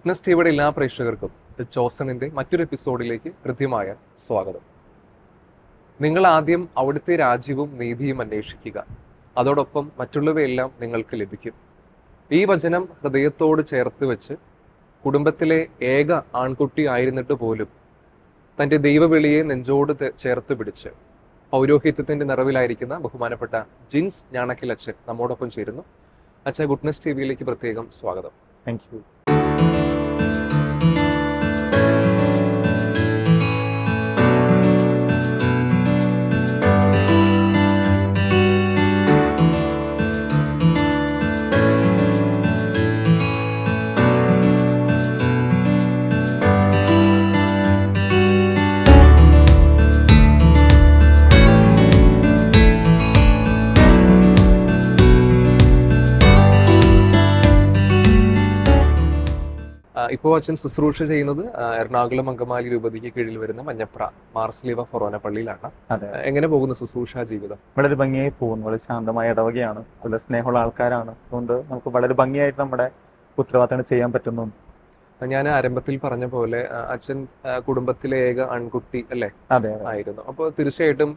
Goodness ടിവിയുടെ എല്ലാ പ്രേക്ഷകർക്കും ദ ചോസണിന്റെ മറ്റൊരു എപ്പിസോഡിലേക്ക് കൃത്യമായ സ്വാഗതം. നിങ്ങൾ ആദ്യം അവിടുത്തെ രാജ്യവും നീതിയും അന്വേഷിക്കുക, അതോടൊപ്പം മറ്റുള്ളവയെല്ലാം നിങ്ങൾക്ക് ലഭിക്കും. ഈ വചനം ഹൃദയത്തോട് ചേർത്ത് വെച്ച് കുടുംബത്തിലെ ഏക ആൺകുട്ടി ആയിരുന്നിട്ട് പോലും തൻ്റെ ദൈവവിളിയെ നെഞ്ചോട് ചേർത്ത് പിടിച്ച് പൗരോഹിത്യത്തിന്റെ നിറവിലായിരിക്കുന്ന ബഹുമാനപ്പെട്ട ജിൻസ് ഞാണക്കിൽ അച്ഛൻ നമ്മോടൊപ്പം ചേരുന്നു. അച്ഛൻ, ഗുഡ്നസ് ടിവിയിലേക്ക് പ്രത്യേകം സ്വാഗതം. Thank you. ഇപ്പോൾ അച്ഛൻ ശുശ്രൂഷ ചെയ്യുന്നത് എറണാകുളം അങ്കമാലി രൂപതയ്ക്ക് കീഴിൽ വരുന്ന മഞ്ഞപ്ര മാർസ്ലീവ ഫൊറോന പള്ളിയിലാണ്. എങ്ങനെ പോകുന്നു ശുശ്രൂഷ ജീവിതം? വളരെ ഭംഗിയായി പോകുന്നു. വളരെ ശാന്തമായ ഇടവകയാണ്, വളരെ സ്നേഹമുള്ള ആൾക്കാരാണ്. അതുകൊണ്ട് നമുക്ക് വളരെ ഭംഗിയായിട്ട് നമ്മുടെ ഉത്തരവാദിത്തങ്ങൾ ചെയ്യാൻ പറ്റുന്നു. ഞാൻ ആരംഭത്തിൽ പറഞ്ഞ പോലെ അച്ഛൻ കുടുംബത്തിലെ ഏക ആൺകുട്ടി അല്ലേ? അതെ, ആയിരുന്നു. അപ്പോൾ തീർച്ചയായിട്ടും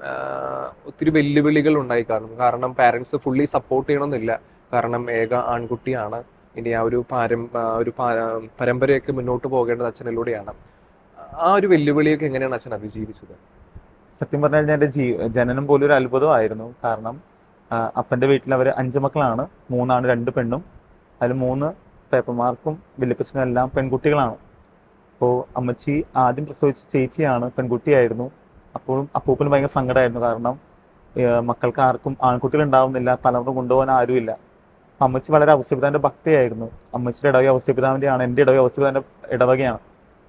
ഒത്തിരി വെല്ലുവിളികൾ ഉണ്ടായി കാണും. കാരണം പാരന്റ്സ് ഫുള്ളി സപ്പോർട്ട് ചെയ്യണമെന്നില്ല. കാരണം ഏക ആൺകുട്ടിയാണ്. ഇനി ആ ഒരു പരമ്പരയൊക്കെ മുന്നോട്ട് പോകേണ്ടത് അച്ഛനിലൂടെയാണ്. ആ ഒരു വെല്ലുവിളിയൊക്കെ എങ്ങനെയാണ് അച്ഛൻ അതിജീവിച്ചത്? സത്യം പറഞ്ഞാൽ എൻ്റെ ജനനം പോലും ഒരു അത്ഭുതമായിരുന്നു. കാരണം അപ്പൻ്റെ വീട്ടിൽ അവർ 5 മക്കളാണ്, 3 ആണ്, 2 പെണ്ണും. അതിൽ 3 പേപ്പർമാർക്കും വല്യപ്പച്ചനും എല്ലാം പെൺകുട്ടികളാണ്. അപ്പോൾ അമ്മച്ചി ആദ്യം പ്രസവിച്ച ചേച്ചിയാണ്, പെൺകുട്ടിയായിരുന്നു. അപ്പോഴും അപ്പൂപ്പന് ഭയങ്കര സങ്കടമായിരുന്നു. കാരണം മക്കൾക്ക് ആർക്കും ആൺകുട്ടികൾ ഉണ്ടാവുന്നില്ല, തലമുറ കൊണ്ടുപോകാൻ ആരുമില്ല. അമ്മച്ചി വളരെ ഔസേപിതാവിൻ്റെ ഭക്തിയായിരുന്നു. അമ്മച്ചിയുടെ ഇടവക ഔസേപിതാവിൻ്റെയാണ്, എൻ്റെ ഇടവക ഔസേപിതാവിൻ്റെ ഇടവകയാണ്.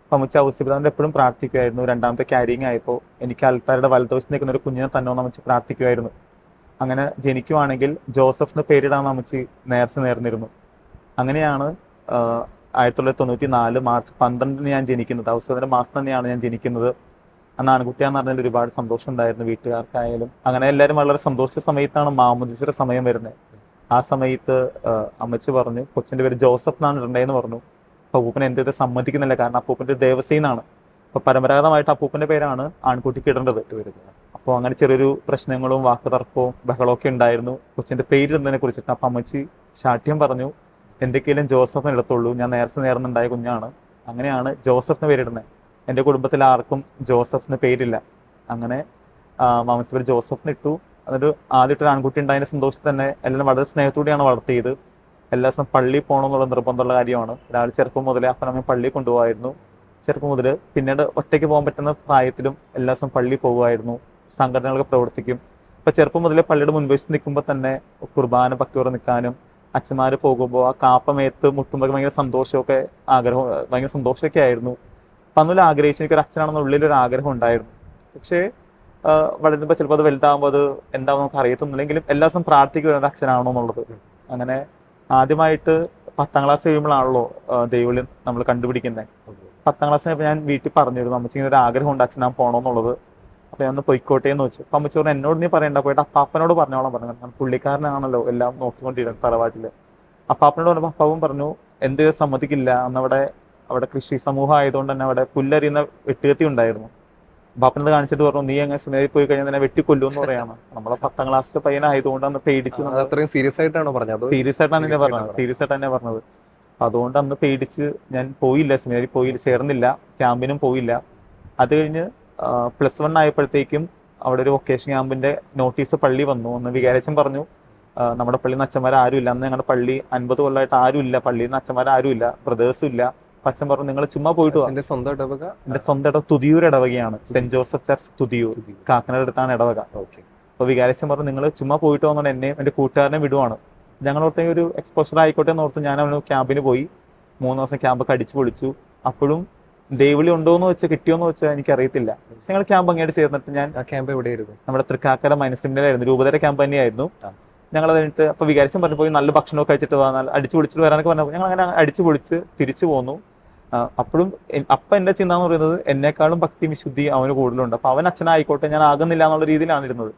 അപ്പം അമ്മച്ചി ഔസേപിതാവിൻ്റെ എപ്പോഴും പ്രാർത്ഥിക്കുമായിരുന്നു. രണ്ടാമത്തെ ക്യാരിങ് ആയപ്പോൾ എനിക്ക് അൽത്താരുടെ വലതുവശത്ത് നിൽക്കുന്ന ഒരു കുഞ്ഞിനെ തന്നോന്ന് അമ്മച്ചി പ്രാർത്ഥിക്കുമായിരുന്നു. അങ്ങനെ ജനിക്കുവാണെങ്കിൽ ജോസഫ് എന്ന് പേരിടാമെന്ന് അമ്മച്ചി നേർന്നിരുന്നു. അങ്ങനെയാണ് 1994 മാർച്ച് 12 ഞാൻ ജനിക്കുന്നത്. ഔസേപിതാവിൻ്റെ മാസം തന്നെയാണ് ഞാൻ ജനിക്കുന്നത്. അന്ന് ആൺകുട്ടിയാന്ന് പറഞ്ഞാൽ ഒരുപാട് സന്തോഷം ഉണ്ടായിരുന്നു വീട്ടുകാർക്കായാലും. അങ്ങനെ എല്ലാവരും വളരെ സന്തോഷിച്ച സമയത്താണ് മാമോദീസയുടെ സമയം വരുന്നത്. ആ സമയത്ത് അമ്മച്ചി പറഞ്ഞു കൊച്ചിൻ്റെ പേര് ജോസഫ് എന്നാണ് ഇടണ്ടേന്ന് പറഞ്ഞു. അപ്പോൾ അപ്പൂപ്പൻ എൻ്റെ ഇത് സമ്മതിക്കുന്നില്ല, കാരണം അപ്പൂപ്പൻ്റെ ദേവസേനാണ്. അപ്പോൾ പരമ്പരാഗതമായിട്ട് അപ്പൂപ്പൻ്റെ പേരാണ് ആൺകുട്ടിക്ക് ഇടേണ്ടത് വരുന്നത്. അപ്പോൾ അങ്ങനെ ചെറിയൊരു പ്രശ്നങ്ങളും വാക്കുതർക്കവും ബഹളമൊക്കെ ഉണ്ടായിരുന്നു കൊച്ചിൻ്റെ പേരിടുന്നതിനെ കുറിച്ചിട്ട്. അപ്പം അമ്മച്ചി ശാഠ്യം പറഞ്ഞു, എന്തൊക്കെയാലും ജോസഫിന് ഇടത്തുള്ളൂ, ഞാൻ നേർന്നുണ്ടായ കുഞ്ഞാണ്. അങ്ങനെയാണ് ജോസഫിന് പേരിടുന്നത്. എൻ്റെ കുടുംബത്തിൽ ആർക്കും ജോസഫിന് പേരില്ല. അങ്ങനെ മാമച്ചി പേര് ജോസഫിന് ഇട്ടു. അതൊരു ആദ്യമായിട്ടൊരു ആൺകുട്ടി ഉണ്ടായതിൻ്റെ സന്തോഷത്തിൽ തന്നെ എല്ലാവരും വളരെ സ്നേഹത്തോടെയാണ് വളർത്തിയത്. എല്ലാ ദിവസവും പള്ളിയിൽ പോകണമെന്നുള്ള നിർബന്ധമുള്ള കാര്യമാണ്. രാവിലെ ചെറുപ്പം മുതലേ അപ്പനമ്മ പള്ളിയിൽ കൊണ്ടുപോകായിരുന്നു. ചെറുപ്പം മുതൽ പിന്നീട് ഒറ്റയ്ക്ക് പോകാൻ പറ്റുന്ന പ്രായത്തിലും എല്ലാ ദിവസവും പള്ളിയിൽ പോകുമായിരുന്നു. സംഘടനകളൊക്കെ പ്രവർത്തിക്കും. ഇപ്പം ചെറുപ്പം മുതലേ പള്ളിയുടെ മുൻവശത്ത് നിൽക്കുമ്പോൾ തന്നെ കുർബാന ഭക്തിയോടെ നിൽക്കാനും, അച്ഛന്മാർ പോകുമ്പോൾ ആ കാപ്പമേത്ത് മുട്ടുമ്പോൾ ഭയങ്കര സന്തോഷമൊക്കെ ഭയങ്കര സന്തോഷമൊക്കെ ആയിരുന്നു. അപ്പം അന്നൊരു ആഗ്രഹിച്ചു, എനിക്കൊരു അച്ഛനാണെന്ന ഉള്ളിലൊരു ആഗ്രഹം ഉണ്ടായിരുന്നു. പക്ഷേ വളരുമ്പോൾ ചിലപ്പോൾ അത് വലുതാകുമ്പോൾ അത് എന്താണെന്ന് നമുക്ക് അറിയത്തൊന്നുമില്ലെങ്കിലും എല്ലാ ദിവസവും പ്രാർത്ഥിക്കുവായിരുന്നു അച്ഛനാണോ എന്നുള്ളത്. അങ്ങനെ ആദ്യമായിട്ട് 10ാം ക്ലാസ് കഴിയുമ്പോഴാണല്ലോ ദൈവവിളി നമ്മൾ കണ്ടുപിടിക്കുന്നത്. 10ാം ക്ലാസ് കഴിഞ്ഞപ്പോൾ ഞാൻ വീട്ടിൽ പറഞ്ഞിരുന്നു അമ്മച്ചി ഇങ്ങനെ ഒരു ആഗ്രഹമുണ്ട് അച്ഛനാ പോകണമെന്നുള്ളത്. അപ്പോൾ ഞാൻ ഒന്ന് പൊയ്ക്കോട്ടെ എന്ന് വെച്ചു. അപ്പം അമ്മച്ചി പറഞ്ഞു എന്നോട് നീ പറയണ്ട, പോയിട്ട് അപ്പാപ്പനോട് പറഞ്ഞോളാം പറഞ്ഞു. കാരണം പുള്ളിക്കാരനാണല്ലോ എല്ലാം നോക്കിക്കൊണ്ടിരുന്നത് തറവാട്ടിൽ. അപ്പാപ്പനോട് പറഞ്ഞപ്പോൾ അപ്പാവും പറഞ്ഞു എന്ത് സമ്മതിക്കില്ല. അവിടെ കൃഷി സമൂഹം ആയതുകൊണ്ട് തന്നെ അവിടെ പുല്ലറിയുന്ന വെട്ടുകത്തി ഉണ്ടായിരുന്നു. ബാപ്പനത് കാണിച്ചിട്ട് പറഞ്ഞു നീ അങ്ങനെ സിനിമയിൽ പോയി കഴിഞ്ഞാൽ തന്നെ വെട്ടിക്കൊല്ലുമെന്ന് പറയാണ്. നമ്മളെ 10ാം ക്ലാസ്സിലെ പയ്യനായതുകൊണ്ട് അന്ന് പേടിച്ച്. സീരിയസ് ആയിട്ടാണോ പറഞ്ഞത്? സീരിയസ് ആയിട്ടാണ് തന്നെ പറഞ്ഞത്. അതുകൊണ്ട് അന്ന് പേടിച്ച് ഞാൻ പോയില്ല, സിനിമയിൽ പോയില്ല, ചേർന്നില്ല, ക്യാമ്പിനും പോയില്ല. അത് കഴിഞ്ഞ് +1 ആയപ്പോഴത്തേക്കും അവിടെ ഒരു വൊക്കേഷൻ ക്യാമ്പിന്റെ നോട്ടീസ് പള്ളി വന്നു. ഒന്ന് വികാരച്ചൻ പറഞ്ഞു നമ്മുടെ പള്ളിയിൽ നിന്ന് അച്ഛന്മാർ ആരും ഇല്ല. അന്ന് ഞങ്ങളുടെ പള്ളി 50 കൊല്ലമായിട്ട് ആരും ഇല്ല, പള്ളിയിൽ നിന്ന് അച്ഛന്മാർ ആരും ഇല്ല, ബ്രദേഴ്സും ഇല്ല. അച്ഛൻ പറഞ്ഞു നിങ്ങൾ ചുമ്മാ പോയിട്ട് വാ. എന്റെ സ്വന്തം ഇടവക തുതിയൂർ ഇടവകയാണ്, Saint Joseph church Thuthiyoor, Kakkanad അടുത്താണ് ഇടവക. അപ്പോൾ വികാരച്ചൻ പറഞ്ഞു നിങ്ങൾ ചുമ്മാ പോയിട്ട് വന്നാൽ എന്നെയും എൻ്റെ കൂട്ടുകാരനെ വിടുവാണ്. ഞങ്ങളോർത്തേക്ക് ഒരു എക്സ്പോഷർ ആയിക്കോട്ടെ എന്ന് ഓർത്ത് ഞാൻ അവന് ക്യാമ്പിന് പോയി. 3 ദിവസം ക്യാമ്പൊക്കെ അടിച്ചു പൊളിച്ചു. അപ്പോഴും ദൈവവിളി ഉണ്ടോയെന്ന് വെച്ചാൽ കിട്ടിയോന്ന് വെച്ചാൽ എനിക്കറിയത്തില്ല. ഞങ്ങൾ ക്യാമ്പ് അങ്ങോട്ട് ചേർന്നിട്ട് ഞാൻ ക്യാമ്പ് എവിടെയായിരുന്നു? നമ്മുടെ തൃക്കാക്കര മൈനസിലായിരുന്നു, രൂപതര ക്യാമ്പ് തന്നെയായിരുന്നു. ഞങ്ങൾ കഴിഞ്ഞിട്ട് അപ്പോൾ വികാരച്ചൻ പറഞ്ഞു പോയി നല്ല ഭക്ഷണമൊക്കെ കഴിച്ചിട്ട് വന്നാൽ അടിച്ചു പൊളിച്ചിട്ട് വരാനൊക്കെ പറഞ്ഞപ്പോൾ ഞങ്ങൾ അങ്ങനെ അടിച്ചു പൊളിച്ച് തിരിച്ചു പോന്നു. അപ്പോഴും അപ്പം എൻ്റെ ചിന്ത എന്ന് പറയുന്നത് എന്നെക്കാളും ഭക്തി വിശുദ്ധി അവന് കൂടുതലുണ്ട്. അപ്പോൾ അവൻ അച്ഛനായിക്കോട്ടെ, ഞാൻ ആകുന്നില്ല എന്നുള്ള രീതിയിലാണ് ഇരുന്നത്.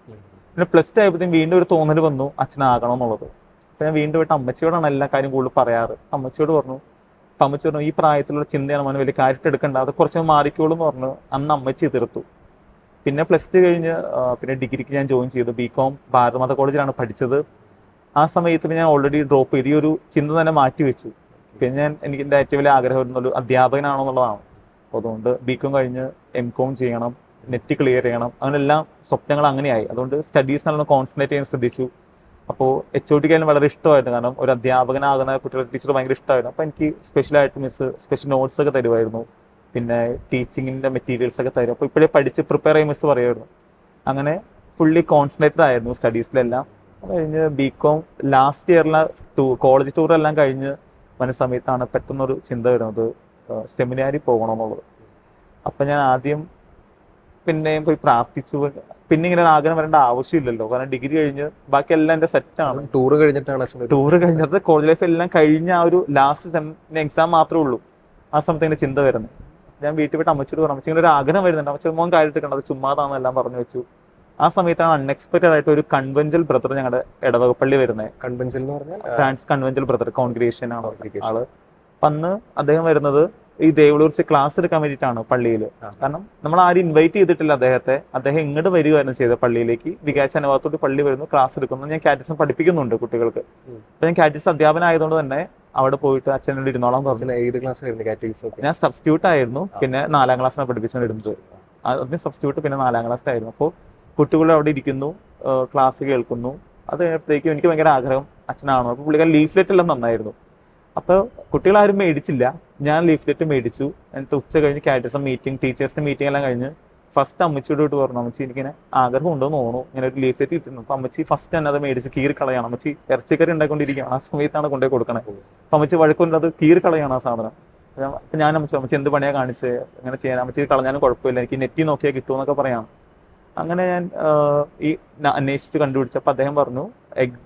പിന്നെ +2 ആയപ്പോഴത്തേക്കും വീണ്ടും ഒരു തോന്നൽ വന്നു അച്ഛനാകണം എന്നുള്ളത്. അപ്പോൾ ഞാൻ വീണ്ടും പോയിട്ട് അമ്മച്ചിയോടാണ് എല്ലാ കാര്യം കൂടുതൽ പറയാറ്. അമ്മച്ചിയോട് പറഞ്ഞു അപ്പം അമ്മച്ചി പറഞ്ഞു ഈ പ്രായത്തിലുള്ള ചിന്തയാണ് മോനെ, വലിയ കാര്യമായിട്ട് എടുക്കേണ്ട, അത് കുറച്ച് മാറിക്കോളൂ എന്ന് പറഞ്ഞു അന്ന് അമ്മച്ചി എതിർത്തു. പിന്നെ +2 കഴിഞ്ഞ് പിന്നെ ഡിഗ്രിക്ക് ഞാൻ ജോയിൻ ചെയ്തു. BCom ഭാരതമാത കോളേജിലാണ് പഠിച്ചത്. ആ സമയത്ത് ഞാൻ ഓൾറെഡി ഡ്രോപ്പ് ചെയ്ത് ഈ ഒരു ചിന്ത തന്നെ മാറ്റി വെച്ചു. പിന്നെ എനിക്ക് എൻ്റെ ഏറ്റവും വലിയ ആഗ്രഹം ഒരു അധ്യാപകനാണോ എന്നുള്ളതാണ്. അപ്പോൾ അതുകൊണ്ട് BCom കഴിഞ്ഞ് MCom ചെയ്യണം, നെറ്റ് ക്ലിയർ ചെയ്യണം, അങ്ങനെല്ലാം സ്വപ്നങ്ങൾ അങ്ങനെയായി. അതുകൊണ്ട് സ്റ്റഡീസ് നല്ലോണം കോൺസെൻട്രേറ്റ് ചെയ്യാൻ ശ്രദ്ധിച്ചു. അപ്പോൾ HOD ആയാലും വളരെ ഇഷ്ടമായിരുന്നു, കാരണം ഒരു അധ്യാപകനാകുന്ന കുട്ടികളുടെ ടീച്ചർ ഭയങ്കര ഇഷ്ടമായിരുന്നു. അപ്പോൾ എനിക്ക് സ്പെഷ്യലായിട്ട് മിസ് സ്പെഷ്യൽ നോട്ട്സ് ഒക്കെ തരുമായിരുന്നു, പിന്നെ ടീച്ചിങ്ങിൻ്റെ മെറ്റീരിയൽസ് ഒക്കെ തരും. അപ്പോൾ ഇപ്പോഴേ പഠിച്ച് പ്രിപ്പയർ ചെയ്യാൻ മിസ് പറയുമായിരുന്നു. അങ്ങനെ ഫുള്ളി കോൺസെൻട്രേറ്റഡ് ആയിരുന്നു സ്റ്റഡീസിലെല്ലാം. അത് കഴിഞ്ഞ് BCom ലാസ്റ്റ് ഇയറിലെ കോളേജ് ടൂറെല്ലാം കഴിഞ്ഞ് വന്ന സമയത്താണ് പെട്ടെന്നൊരു ചിന്ത വരുന്നത്, സെമിനാരിൽ പോകണമെന്നുള്ളത്. അപ്പം ഞാൻ ആദ്യം പിന്നെയും പോയി പ്രാർത്ഥിച്ചു. പിന്നെ ഇങ്ങനെ ഒരു ആഗ്രഹം വരേണ്ട ആവശ്യമില്ലല്ലോ, കാരണം ഡിഗ്രി കഴിഞ്ഞ് ബാക്കി എല്ലാം എൻ്റെ സെറ്റാണ്. ടൂർ കഴിഞ്ഞിട്ടാണ് ടൂർ കഴിഞ്ഞത് കോളേജ് ലൈഫ് എല്ലാം കഴിഞ്ഞ ആ ഒരു ലാസ്റ്റ് സെമിന് എക്സാം മാത്രമേ ഉള്ളൂ. ആ സമയത്ത് ഇങ്ങനെ ചിന്ത വരുന്നത്. ഞാൻ വീട്ടിൽ വിട്ട് അമ്മച്ചോട് പറഞ്ഞു, അമ്മച്ചി ഇങ്ങനെ ഒരു ആഗ്രഹം വരുന്നുണ്ട്. അമ്മച്ചി മോൻ കാര്യമായിട്ട് കണ്ടത് ചുമ്മാതാണെന്നെല്ലാം പറഞ്ഞു വെച്ചു. ആ സമയത്താണ് അൺഎക്സ്പെക്റ്റഡ് ആയിട്ട് ഒരു കൺവെൻഷൽ ബ്രദർ ഞങ്ങളുടെ ഇടവകപ്പള്ളി വരുന്നത്. കൺവെൻഷൻ എന്ന് പറഞ്ഞാൽ ഫ്രാൻസ് കൺവെൻഷൽ ബ്രദർ, കോൺഗ്രിഗേഷൻ ആണ് ആള്. അപ്പം അന്ന് അദ്ദേഹം വരുന്നത് ഈ ദേവളൂർച്ച് ക്ലാസ് എടുക്കാൻ വേണ്ടിയിട്ടാണ് പള്ളിയിൽ. കാരണം നമ്മൾ ആരും ഇൻവൈറ്റ് ചെയ്തിട്ടില്ല അദ്ദേഹത്തെ. അദ്ദേഹം ഇങ്ങോട്ട് വരികയായിരുന്നു ചെയ്തത് പള്ളിയിലേക്ക്. വികാരിച്ച അനുഭവത്തോട് പള്ളി വരുന്നു, ക്ലാസ് എടുക്കുന്നു. ഞാൻ കാറ്റഗറിസം പഠിപ്പിക്കുന്നുണ്ട് കുട്ടികൾക്ക്. അപ്പം ഞാൻ കാറ്റഗറിസം അധ്യാപനമായതുകൊണ്ട് തന്നെ അവിടെ പോയിട്ട് അച്ഛനോട് ഇരുന്നോളാൻ പറഞ്ഞു. ഏത് ക്ലാസ് ആയിരുന്നു കാറ്റഗറിസം? ഞാൻ സബ്സ്റ്റിറ്റ്യൂട്ട് ആയിരുന്നു, പിന്നെ 4ാം ക്ലാസ്സിലാണ് പഠിപ്പിച്ചുകൊണ്ടിരുന്നത്. അതിന് സബ്സ്റ്റിറ്റ്യൂട്ട് പിന്നെ 4ാം ക്ലാസ്സിലായിരുന്നു. അപ്പോൾ കുട്ടികൾ അവിടെ ഇരിക്കുന്നു, ക്ലാസ് കേൾക്കുന്നു. അത് കഴിഞ്ഞപ്പോഴത്തേക്കും എനിക്ക് ഭയങ്കര ആഗ്രഹം അച്ഛനാണോ. അപ്പോൾ പുള്ളിക്കാരൻ ലീഫ്ലെറ്റ് എല്ലാം നന്നായിരുന്നു. അപ്പോൾ കുട്ടികളാരും മേടിച്ചില്ല, ഞാൻ ലീഫ്ലെറ്റ് മേടിച്ചു. എന്നിട്ട് ഉച്ച കഴിഞ്ഞ് കാറ്റഗറിസം മീറ്റിംഗ്, ടീച്ചേഴ്സിൻ്റെ മീറ്റിംഗ് എല്ലാം കഴിഞ്ഞ് ഫസ്റ്റ് അമ്മച്ചിയോട് വിട്ട് പറഞ്ഞു, അമ്മച്ചി എനിക്കിങ്ങനെ ആഗ്രഹം ഉണ്ടോയെന്ന് തോന്നുന്നു, ഇങ്ങനെ ഒരു ലീഫ്ലെറ്റ് കിട്ടുന്നു. അപ്പോൾ അമ്മച്ചി ഫസ്റ്റ് തന്നെ അത് മേടിച്ച് കീറിക്കളയാണ്. അമ്മച്ചി ഇറച്ചിക്കറി ഉണ്ടായിക്കൊണ്ടിരിക്കുകയാണ്, ആ സമയത്താണ് കൊണ്ടുപോയി കൊടുക്കണേ. അപ്പം അമ്മച്ചി വഴക്കൊണ്ട് അത് കീറിക്കളയാണ് ആ സാധനം. അപ്പം ഞാൻ അമ്മച്ചി എന്ത് പണിയാണ് കാണിച്ച് അങ്ങനെ ചെയ്യാൻ, അമ്മച്ചി കളഞ്ഞാലും കുഴപ്പമില്ല, എനിക്ക് നെറ്റിൽ നോക്കിയാൽ കിട്ടുമെന്നൊക്കെ പറയാം. അങ്ങനെ ഞാൻ ഈ അന്വേഷിച്ച് കണ്ടുപിടിച്ചപ്പോൾ അദ്ദേഹം പറഞ്ഞു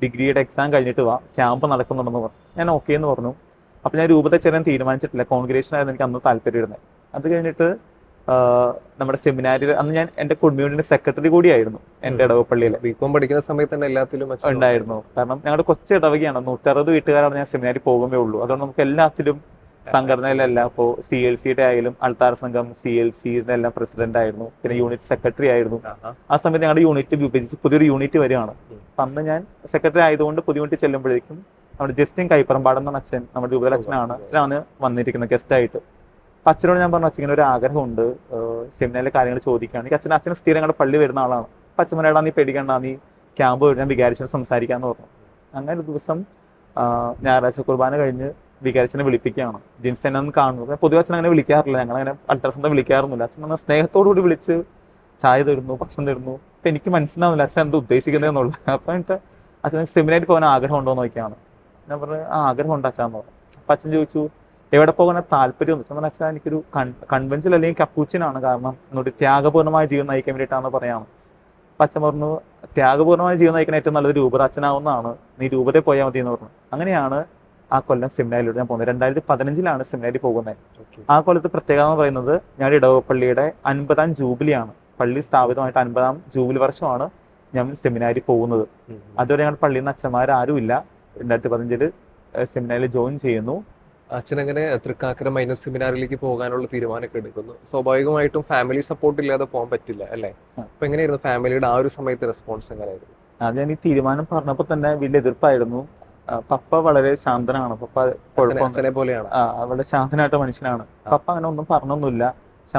ഡിഗ്രിയുടെ എക്സാം കഴിഞ്ഞിട്ട് വാ, ക്യാമ്പ് നടക്കുന്നുണ്ടെന്ന് പറഞ്ഞു. ഞാൻ ഓക്കെ എന്ന് പറഞ്ഞു. അപ്പോൾ ഞാൻ രൂപത ചേരാൻ തീരുമാനിച്ചിട്ടില്ല, കോൺഗ്രിഗേഷൻ ആയിരുന്നു എനിക്ക് അന്ന് താല്പര്യം ഇരുന്നത്. അത് കഴിഞ്ഞിട്ട് നമ്മുടെ സെമിനാരിൽ അന്ന് ഞാൻ എൻ്റെ കമ്മ്യൂണിറ്റി സെക്രട്ടറി കൂടിയായിരുന്നു എൻ്റെ ഇടവപ്പള്ളിയിൽ. BCom പഠിക്കുന്ന സമയത്ത് തന്നെ എല്ലാത്തിലും ഉണ്ടായിരുന്നു. കാരണം ഞങ്ങളുടെ കൊച്ചു ഇടവകയാണ്, 160 വീട്ടുകാരാണ് ഞാൻ സെമിനാരിൽ പോകുമ്പേ ഉള്ളൂ. അതുകൊണ്ട് നമുക്ക് എല്ലാത്തിലും സംഘടനയിലെല്ലാം ഇപ്പോൾ CLCയുടെ ആയാലും അൾത്താര സംഘം CLCയുടെ എല്ലാം പ്രസിഡന്റ് ആയിരുന്നു, പിന്നെ യൂണിറ്റ് സെക്രട്ടറി ആയിരുന്നു. ആ സമയത്ത് ഞങ്ങളുടെ യൂണിറ്റ് വിഭജിച്ച് പുതിയൊരു യൂണിറ്റ് വരികയാണ്. അപ്പം അന്ന് ഞാൻ സെക്രട്ടറി ആയതുകൊണ്ട് പുതിയ യൂണിറ്റ് ചെല്ലുമ്പോഴേക്കും നമ്മുടെ ജസ്റ്റിൻ കൈപ്പറമ്പാടൻ എന്ന അച്ഛൻ, നമ്മുടെ രൂപതയിൽ അച്ഛനാണ് വന്നിരിക്കുന്നത് ഗസ്റ്റായിട്ട്. അപ്പം അച്ഛനോട് ഞാൻ പറഞ്ഞു, അച്ഛൻ ഇങ്ങനെ ഒരു ആഗ്രഹമുണ്ട്, സെമിനാറിലെ കാര്യങ്ങൾ ചോദിക്കുകയാണ്. അച്ഛന് സ്ഥിരം ഞങ്ങളുടെ പള്ളി വരുന്ന ആളാണ്. അപ്പം അച്ഛൻ പറയടാ നീ പേടിക്കണ്ട, നീ ക്യാമ്പ് ഞാൻ വികാരിച്ചോട് സംസാരിക്കാമെന്ന് പറഞ്ഞു. അങ്ങനെ ഒരു ദിവസം ഞായറാഴ്ച കുർബാന കഴിഞ്ഞ് വികാരിച്ചനെ വിളിപ്പിക്കുകയാണ്. ജിൻസ് എന്നെ ഒന്ന് കാണുന്നത്. പൊതുവെ അച്ഛൻ അങ്ങനെ വിളിക്കാറില്ല, ഞങ്ങളങ്ങനെ അൾട്രാസൗണ്ട് വിളിക്കാറൊന്നുമില്ല. അച്ഛൻ നമ്മൾ സ്നേഹത്തോടുകൂടി വിളിച്ച് ചായ തരുന്നു, ഭക്ഷണം തരുന്നു. അപ്പം എനിക്ക് മനസ്സിലാവുന്നില്ല അച്ഛൻ എന്താ ഉദ്ദേശിക്കുന്നതെന്നുള്ളത്. അപ്പം എന്നിട്ട് അച്ഛൻ സെമിനാരിൽ പോകാൻ ആഗ്രഹം ഉണ്ടോ എന്ന് നോക്കിയാണ്. ഞാൻ പറഞ്ഞു ആഗ്രഹം ഉണ്ട് അച്ഛാന്ന് പറഞ്ഞു. അപ്പം അച്ഛൻ ചോദിച്ചു എവിടെ പോകാൻ താല്പര്യം എന്ന് വെച്ചാൽ, അച്ഛൻ എനിക്കൊരു കൺവെൻഷൻ അല്ലെങ്കിൽ കപ്പൂച്ചിനാണ്, കാരണം എന്നോട് ത്യാഗപൂർണ്ണമായ ജീവിതം നയിക്കാൻ വേണ്ടിയിട്ടാണെന്ന് പറയാണ്. അപ്പം അച്ഛൻ പറഞ്ഞു ത്യാഗപൂർണ്ണമായ ജീവിതം നയിക്കാൻ ഏറ്റവും നല്ലത് രൂപത അച്ഛനാവുന്നതാണ്, നീ രൂപതയിൽ പോയാൽ മതി എന്ന് പറഞ്ഞു. അങ്ങനെയാണ് ആ കൊല്ലം സെമിനാരിലൂടെ ഞാൻ പോകുന്നത്. 2015 സെമിനാരിൽ പോകുന്നത്. ആ കൊല്ലത്ത് പ്രത്യേകത എന്ന് പറയുന്നത് ഞങ്ങളുടെ ഇടവപ്പള്ളിയുടെ 50ാം ജൂബിലിയാണ്. പള്ളി സ്ഥാപിതമായിട്ട് 50ാം ജൂബിലി വർഷമാണ് ഞാൻ സെമിനാരിൽ പോകുന്നത്. അതുവരെ ഞങ്ങളുടെ പള്ളിയിൽ നിന്ന് അച്ഛന്മാരാരുമില്ല. 2015 സെമിനാരിൽ ജോയിൻ ചെയ്യുന്നു. അച്ഛനങ്ങനെ തൃക്കാക്കര മൈനസ് സെമിനാറിലേക്ക് പോകാനുള്ള തീരുമാനമൊക്കെ എടുക്കുന്നു. സ്വാഭാവികമായിട്ടും ഫാമിലി സപ്പോർട്ട് ഇല്ലാതെ പോകാൻ പറ്റില്ല അല്ലേ? അപ്പൊ എങ്ങനെയായിരുന്നു ഫാമിലിയുടെ ആ ഒരു സമയത്ത് റെസ്പോൺസ് എങ്ങനെയായിരുന്നു? അത് ഞാൻ ഈ തീരുമാനം പറഞ്ഞപ്പോൾ തന്നെ വലിയ എതിർപ്പായിരുന്നു. പപ്പ വളരെ ശാന്തനാണ്, പപ്പ അച്ഛനെ പോലെയാണ്, വളരെ ശാന്തനായിട്ട് മനുഷ്യനാണ്. പപ്പ അങ്ങനെ ഒന്നും പറഞ്ഞൊന്നുമില്ല.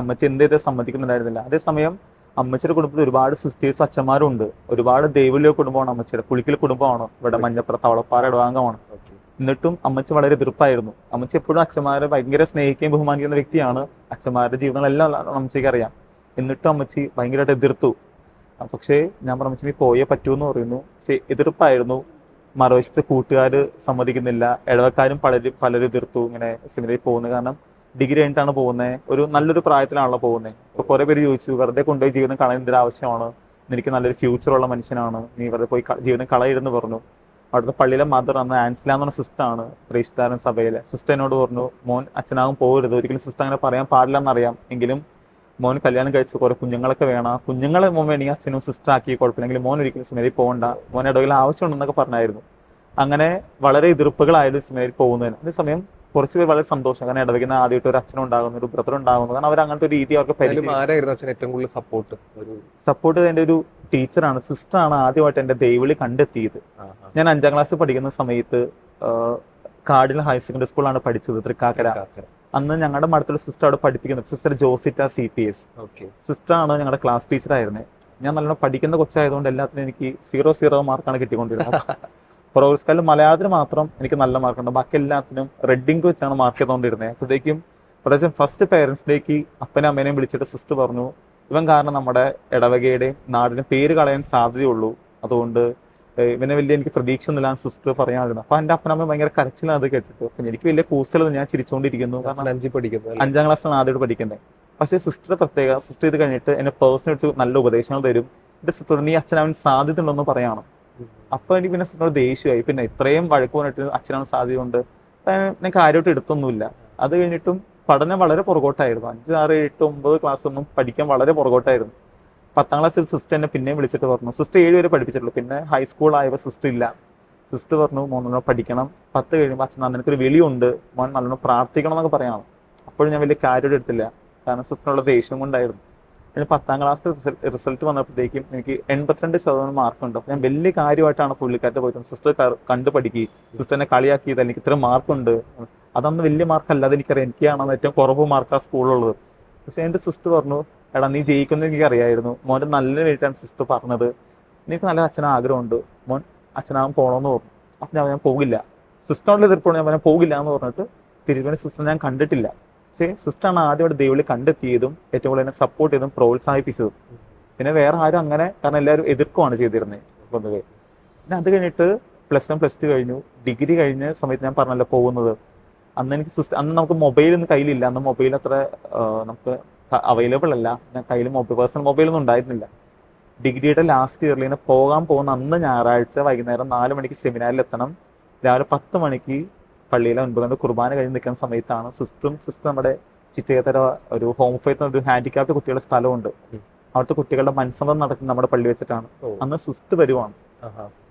അമ്മച്ചി എന്ത് ചെയ്ത് സമ്മതിക്കുന്നുണ്ടായിരുന്നില്ല. അതേസമയം അമ്മച്ചിയുടെ കുടുംബത്തിൽ ഒരുപാട് സിസ്റ്റേഴ്സ് അച്ഛന്മാരുണ്ട്, ഒരുപാട് ദൈവല്യ കുടുംബമാണ് അമ്മച്ചിയുടെ. പുളിക്കൽ കുടുംബമാണ്, ഇവിടെ മഞ്ഞപ്പുറ തവളപ്പാറ ഇടവാംഗമാണ്. എന്നിട്ടും അമ്മച്ചി വളരെ എതിർപ്പായിരുന്നു. അമ്മച്ചി എപ്പോഴും അച്ഛന്മാരെ ഭയങ്കര സ്നേഹിക്കുകയും ബഹുമാനിക്കുന്ന വ്യക്തിയാണ്. അച്ഛന്മാരുടെ ജീവിതങ്ങളെല്ലാം അമ്മച്ചിക്ക് അറിയാം. എന്നിട്ടും അമ്മച്ചി ഭയങ്കരമായിട്ട് എതിർത്തു. പക്ഷേ ഞാൻ പറഞ്ഞു അമ്മച്ചി നീ പോയേ പറ്റൂന്ന് പറയുന്നു. പക്ഷേ എതിർപ്പായിരുന്നു. മറുവശത്ത് കൂട്ടുകാർ സമ്മതിക്കുന്നില്ല, ഇടവക്കാരും പലരും എതിർത്തു ഇങ്ങനെ സെമിനാരിൽ പോകുന്നത്. കാരണം ഡിഗ്രി കഴിഞ്ഞിട്ടാണ് പോകുന്നത്, ഒരു നല്ലൊരു പ്രായത്തിലാണല്ലോ പോകുന്നത്. അപ്പോൾ കുറേ പേര് ചോദിച്ചു വെറുതെ കൊണ്ടുപോയി ജീവിതം കളയുന്നതിൻ്റെ ആവശ്യമാണ്, നിനക്ക് നല്ലൊരു ഫ്യൂച്ചറുള്ള മനുഷ്യനാണ്, നീ വെറുതെ പോയി ജീവിതം കളയരുതെന്ന് പറഞ്ഞു. അവിടുത്തെ പള്ളിയിലെ മദർ അന്ന് ആൻസില എന്ന് പറഞ്ഞ സിസ്റ്ററാണ്, പ്രേക്ഷിതാരൻ സഭയിലെ സിസ്റ്റർ. എന്നോട് പറഞ്ഞു മോൻ അച്ഛനാകും പോകരുത്, ഒരിക്കലും സിസ്റ്റർ അങ്ങനെ പറയാൻ പാടില്ല എന്നറിയാം, എങ്കിലും മോൻ കല്യാണം കഴിച്ച് കുറേ കുഞ്ഞുങ്ങളൊക്കെ വേണം, കുഞ്ഞുങ്ങളെ മോൻ വേണമെങ്കിൽ അച്ഛനും സിസ്റ്റർ ആക്കി കുഴപ്പമില്ലെങ്കിൽ മോൻ ഒരിക്കലും സെമിനാരിൽ പോകണ്ട, മോൻ ഇടയിൽ ആവശ്യമുണ്ടെന്നൊക്കെ പറഞ്ഞായിരുന്നു. അങ്ങനെ വളരെ എതിർപ്പുകളായിരുന്നു സെമിനാരിൽ പോകുന്നതിന്. അതേസമയം കുറച്ച് പേര് വളരെ സന്തോഷം, കാരണം ഇടവയ്ക്കുന്ന ആദ്യമായിട്ട് ഒരു അച്ഛനും ഉണ്ടാകുന്നു, ഒരു ബ്രദർ ഉണ്ടാകുന്നു, കാരണം അവർ അങ്ങനത്തെ ഒരു രീതി അവർക്ക് പരിചയം. ആരായിരുന്നു അച്ഛൻ ഏറ്റവും കൂടുതൽ സപ്പോർട്ട് എൻ്റെ ഒരു ടീച്ചറാണ്, സിസ്റ്ററാണ് ആദ്യമായിട്ട് എൻ്റെ ദൈവവിളി കണ്ടെത്തിയത്. ഞാൻ 5ാം ക്ലാസ്സിൽ പഠിക്കുന്ന സമയത്ത് കാർഡിനൽ ഹയർ സെക്കൻഡറി സ്കൂളാണ് പഠിച്ചത്, തൃക്കാക്കര. അന്ന് ഞങ്ങളുടെ മഠത്തിലുള്ള സിസ്റ്റർ അവിടെ പഠിപ്പിക്കുന്നത് സിസ്റ്റർ ജോസിറ്റ CPS സിസ്റ്ററാണ് ഞങ്ങളുടെ ക്ലാസ് ടീച്ചറായിരുന്നത്. ഞാൻ നല്ലോണം പഠിക്കുന്ന കൊച്ചായതുകൊണ്ട് എല്ലാത്തിനും എനിക്ക് 0 മാർക്കാണ് കിട്ടിക്കൊണ്ടിരുന്നത്. പ്രോഗ്രസ് കാർഡിൽ മലയാളത്തിന് മാത്രം എനിക്ക് നല്ല മാർക്കുണ്ട്, ബാക്കി എല്ലാത്തിനും റെഡിങ് വെച്ചാണ് മാർക്ക് ചെയ്തുകൊണ്ടിരുന്നത്. അപ്പോഴത്തേക്കും പ്രത്യേകിച്ചും ഫസ്റ്റ് പേരൻസ് ഡേക്ക് അപ്പനും അമ്മേനെയും വിളിച്ചിട്ട് സിസ്റ്റർ പറഞ്ഞു, ഇവൻ കാരണം നമ്മുടെ ഇടവകയുടെയും നാടിനും പേര് കളയാൻ സാധ്യതയുള്ളൂ, അതുകൊണ്ട് ഇവനെ വലിയ എനിക്ക് പ്രതീക്ഷ ഒന്നുമില്ല സിസ്റ്റർ പറയാമായിരുന്നു. അപ്പൊ എൻ്റെ അപ്പനമ്മ ഭയങ്കര കരച്ചിലാണ് അത് കേട്ടിട്ട്. അപ്പൊ എനിക്ക് വലിയ കൂസലത്, ഞാൻ ചിരിച്ചുകൊണ്ടിരിക്കുന്നു, കാരണം 5ാം ക്ലാസ്സിലാണ് ആദ്യമായിട്ട് പഠിക്കുന്നത്. പക്ഷേ സിസ്റ്റർ ഇത് കഴിഞ്ഞിട്ട് എന്നെ പേഴ്സണൽ എടുത്ത് നല്ല ഉപദേശങ്ങൾ തരും. എൻ്റെ സിസ്റ്റർ, നീ അച്ഛനവൻ സാധ്യത ഉണ്ടെന്ന് പറയണം. അപ്പൊ എനിക്ക് പിന്നെ സിസ്റ്റർ ദേഷ്യമായി, പിന്നെ ഇത്രയും വഴക്ക് പറഞ്ഞിട്ട് അച്ഛനാണ് സാധ്യത ഉണ്ട്, ഞാൻ കാര്യമായിട്ട് എടുത്തൊന്നുമില്ല. അത് കഴിഞ്ഞിട്ടും പഠനം വളരെ പുറകോട്ടായിരുന്നു. 5, 6, 8, 9 ക്ലാസ് ഒന്നും പഠിക്കാൻ വളരെ പുറകോട്ടായിരുന്നു. 10ാം ക്ലാസ്സിൽ സിസ്റ്റർ എന്നെ പിന്നെയും വിളിച്ചിട്ട് പറഞ്ഞു, സിസ്റ്റർ 7 വരെ പഠിപ്പിച്ചിട്ടുള്ളൂ, പിന്നെ ഹൈസ്കൂൾ ആയപ്പോൾ സിസ്റ്റർ ഇല്ല. സിസ്റ്റർ പറഞ്ഞു, മോനോട് പഠിക്കണം, 10 കഴിയുമ്പോൾ അച്ഛൻ നിനക്കൊരു വിളിയുണ്ട്, മോൻ നല്ലോണം പ്രാർത്ഥിക്കണം എന്നൊക്കെ പറയണം. അപ്പോഴും ഞാൻ വലിയ കാര്യമായിട്ട് എടുത്തില്ല, കാരണം സിസ്റ്ററിനുള്ള ദേഷ്യം കൊണ്ടായിരുന്നു. പിന്നെ 10ാം ക്ലാസ് റിസൾട്ട് വന്നപ്പോഴത്തേക്കും എനിക്ക് 82% മാർക്കുണ്ട്. അപ്പോൾ ഞാൻ വലിയ കാര്യമായിട്ടാണ് പുള്ളിക്കാരുടെ പോയിട്ട്, സിസ്റ്റർ കണ്ടു പഠിക്കുക, സിസ്റ്ററിനെ കളിയാക്കിയത്, എനിക്ക് ഇത്ര മാർക്കുണ്ട്. അതൊന്നും വലിയ മാർക്കല്ല, അതെനിക്കറിയാം, എനിക്കാണെന്ന് ഏറ്റവും കുറവ് മാർക്ക് ആ സ്കൂളിലുള്ളത്. പക്ഷെ എൻ്റെ സിസ്റ്റർ പറഞ്ഞു, എടാ നീ ജയിക്കുന്നത് എനിക്ക് അറിയായിരുന്നു, മോൻ്റെ നല്ല വേണ്ടിയിട്ടാണ് സിസ്റ്റർ പറഞ്ഞത്, എനിക്ക് നല്ല അച്ഛനാ ആഗ്രഹമുണ്ട്, മോൻ അച്ഛനാകാൻ പോകണമെന്ന് പറഞ്ഞു. അപ്പം ഞാൻ പോകില്ല, സിസ്റ്ററിൻ്റെ എതിർപ്പാണ്, ഞാൻ പോകില്ല എന്ന് പറഞ്ഞിട്ട് തിരുവന സിസ്റ്റർ ഞാൻ കണ്ടിട്ടില്ല. പക്ഷേ സിസ്റ്ററാണ് ആദ്യമായിട്ട് ദൈവവിളി കണ്ടെത്തിയതും ഏറ്റവും കൂടുതൽ എന്നെ സപ്പോർട്ട് ചെയ്തും പ്രോത്സാഹിപ്പിച്ചതും. പിന്നെ വേറെ ആരും അങ്ങനെ, കാരണം എല്ലാവരും എതിർക്കുവാണ് ചെയ്തിരുന്നത് പൊതുവെ. പിന്നെ അത് കഴിഞ്ഞിട്ട് +1 +2 കഴിഞ്ഞു. ഡിഗ്രി കഴിഞ്ഞ സമയത്ത് ഞാൻ പറഞ്ഞല്ലോ പോകുന്നത്, അന്ന് നമുക്ക് മൊബൈലൊന്നും കയ്യിലില്ല, അന്ന് മൊബൈൽ അത്ര നമുക്ക് അവൈലബിൾ അല്ല, ഞാൻ കയ്യിൽ പേഴ്സണൽ മൊബൈലൊന്നും ഉണ്ടായിരുന്നില്ല. ഡിഗ്രിയുടെ ലാസ്റ്റ് ഇയറിൽ ഇങ്ങനെ പോകാൻ പോകുന്ന അന്ന് ഞായറാഴ്ച വൈകുന്നേരം 4 മണിക്ക് സെമിനാറിൽ എത്തണം, രാവിലെ 10 മണിക്ക് പള്ളിയിലെ 9 കുർബാന കഴിഞ്ഞ് നിൽക്കുന്ന സമയത്താണ് സിസ്റ്റർ നമ്മുടെ ചിറ്റേത്തര ഒരു ഹോം ഫെയ്ത്ത് ഒരു ഹാൻഡിക്യാപ്ഡ് കുട്ടികളുടെ സ്ഥലമുണ്ട്, അവിടുത്തെ കുട്ടികളുടെ മനസ്സമ്മതം നടക്കുന്നത് നമ്മുടെ പള്ളി വെച്ചിട്ടാണ്. അന്ന് സിസ്റ്റർ വരുവാണ്.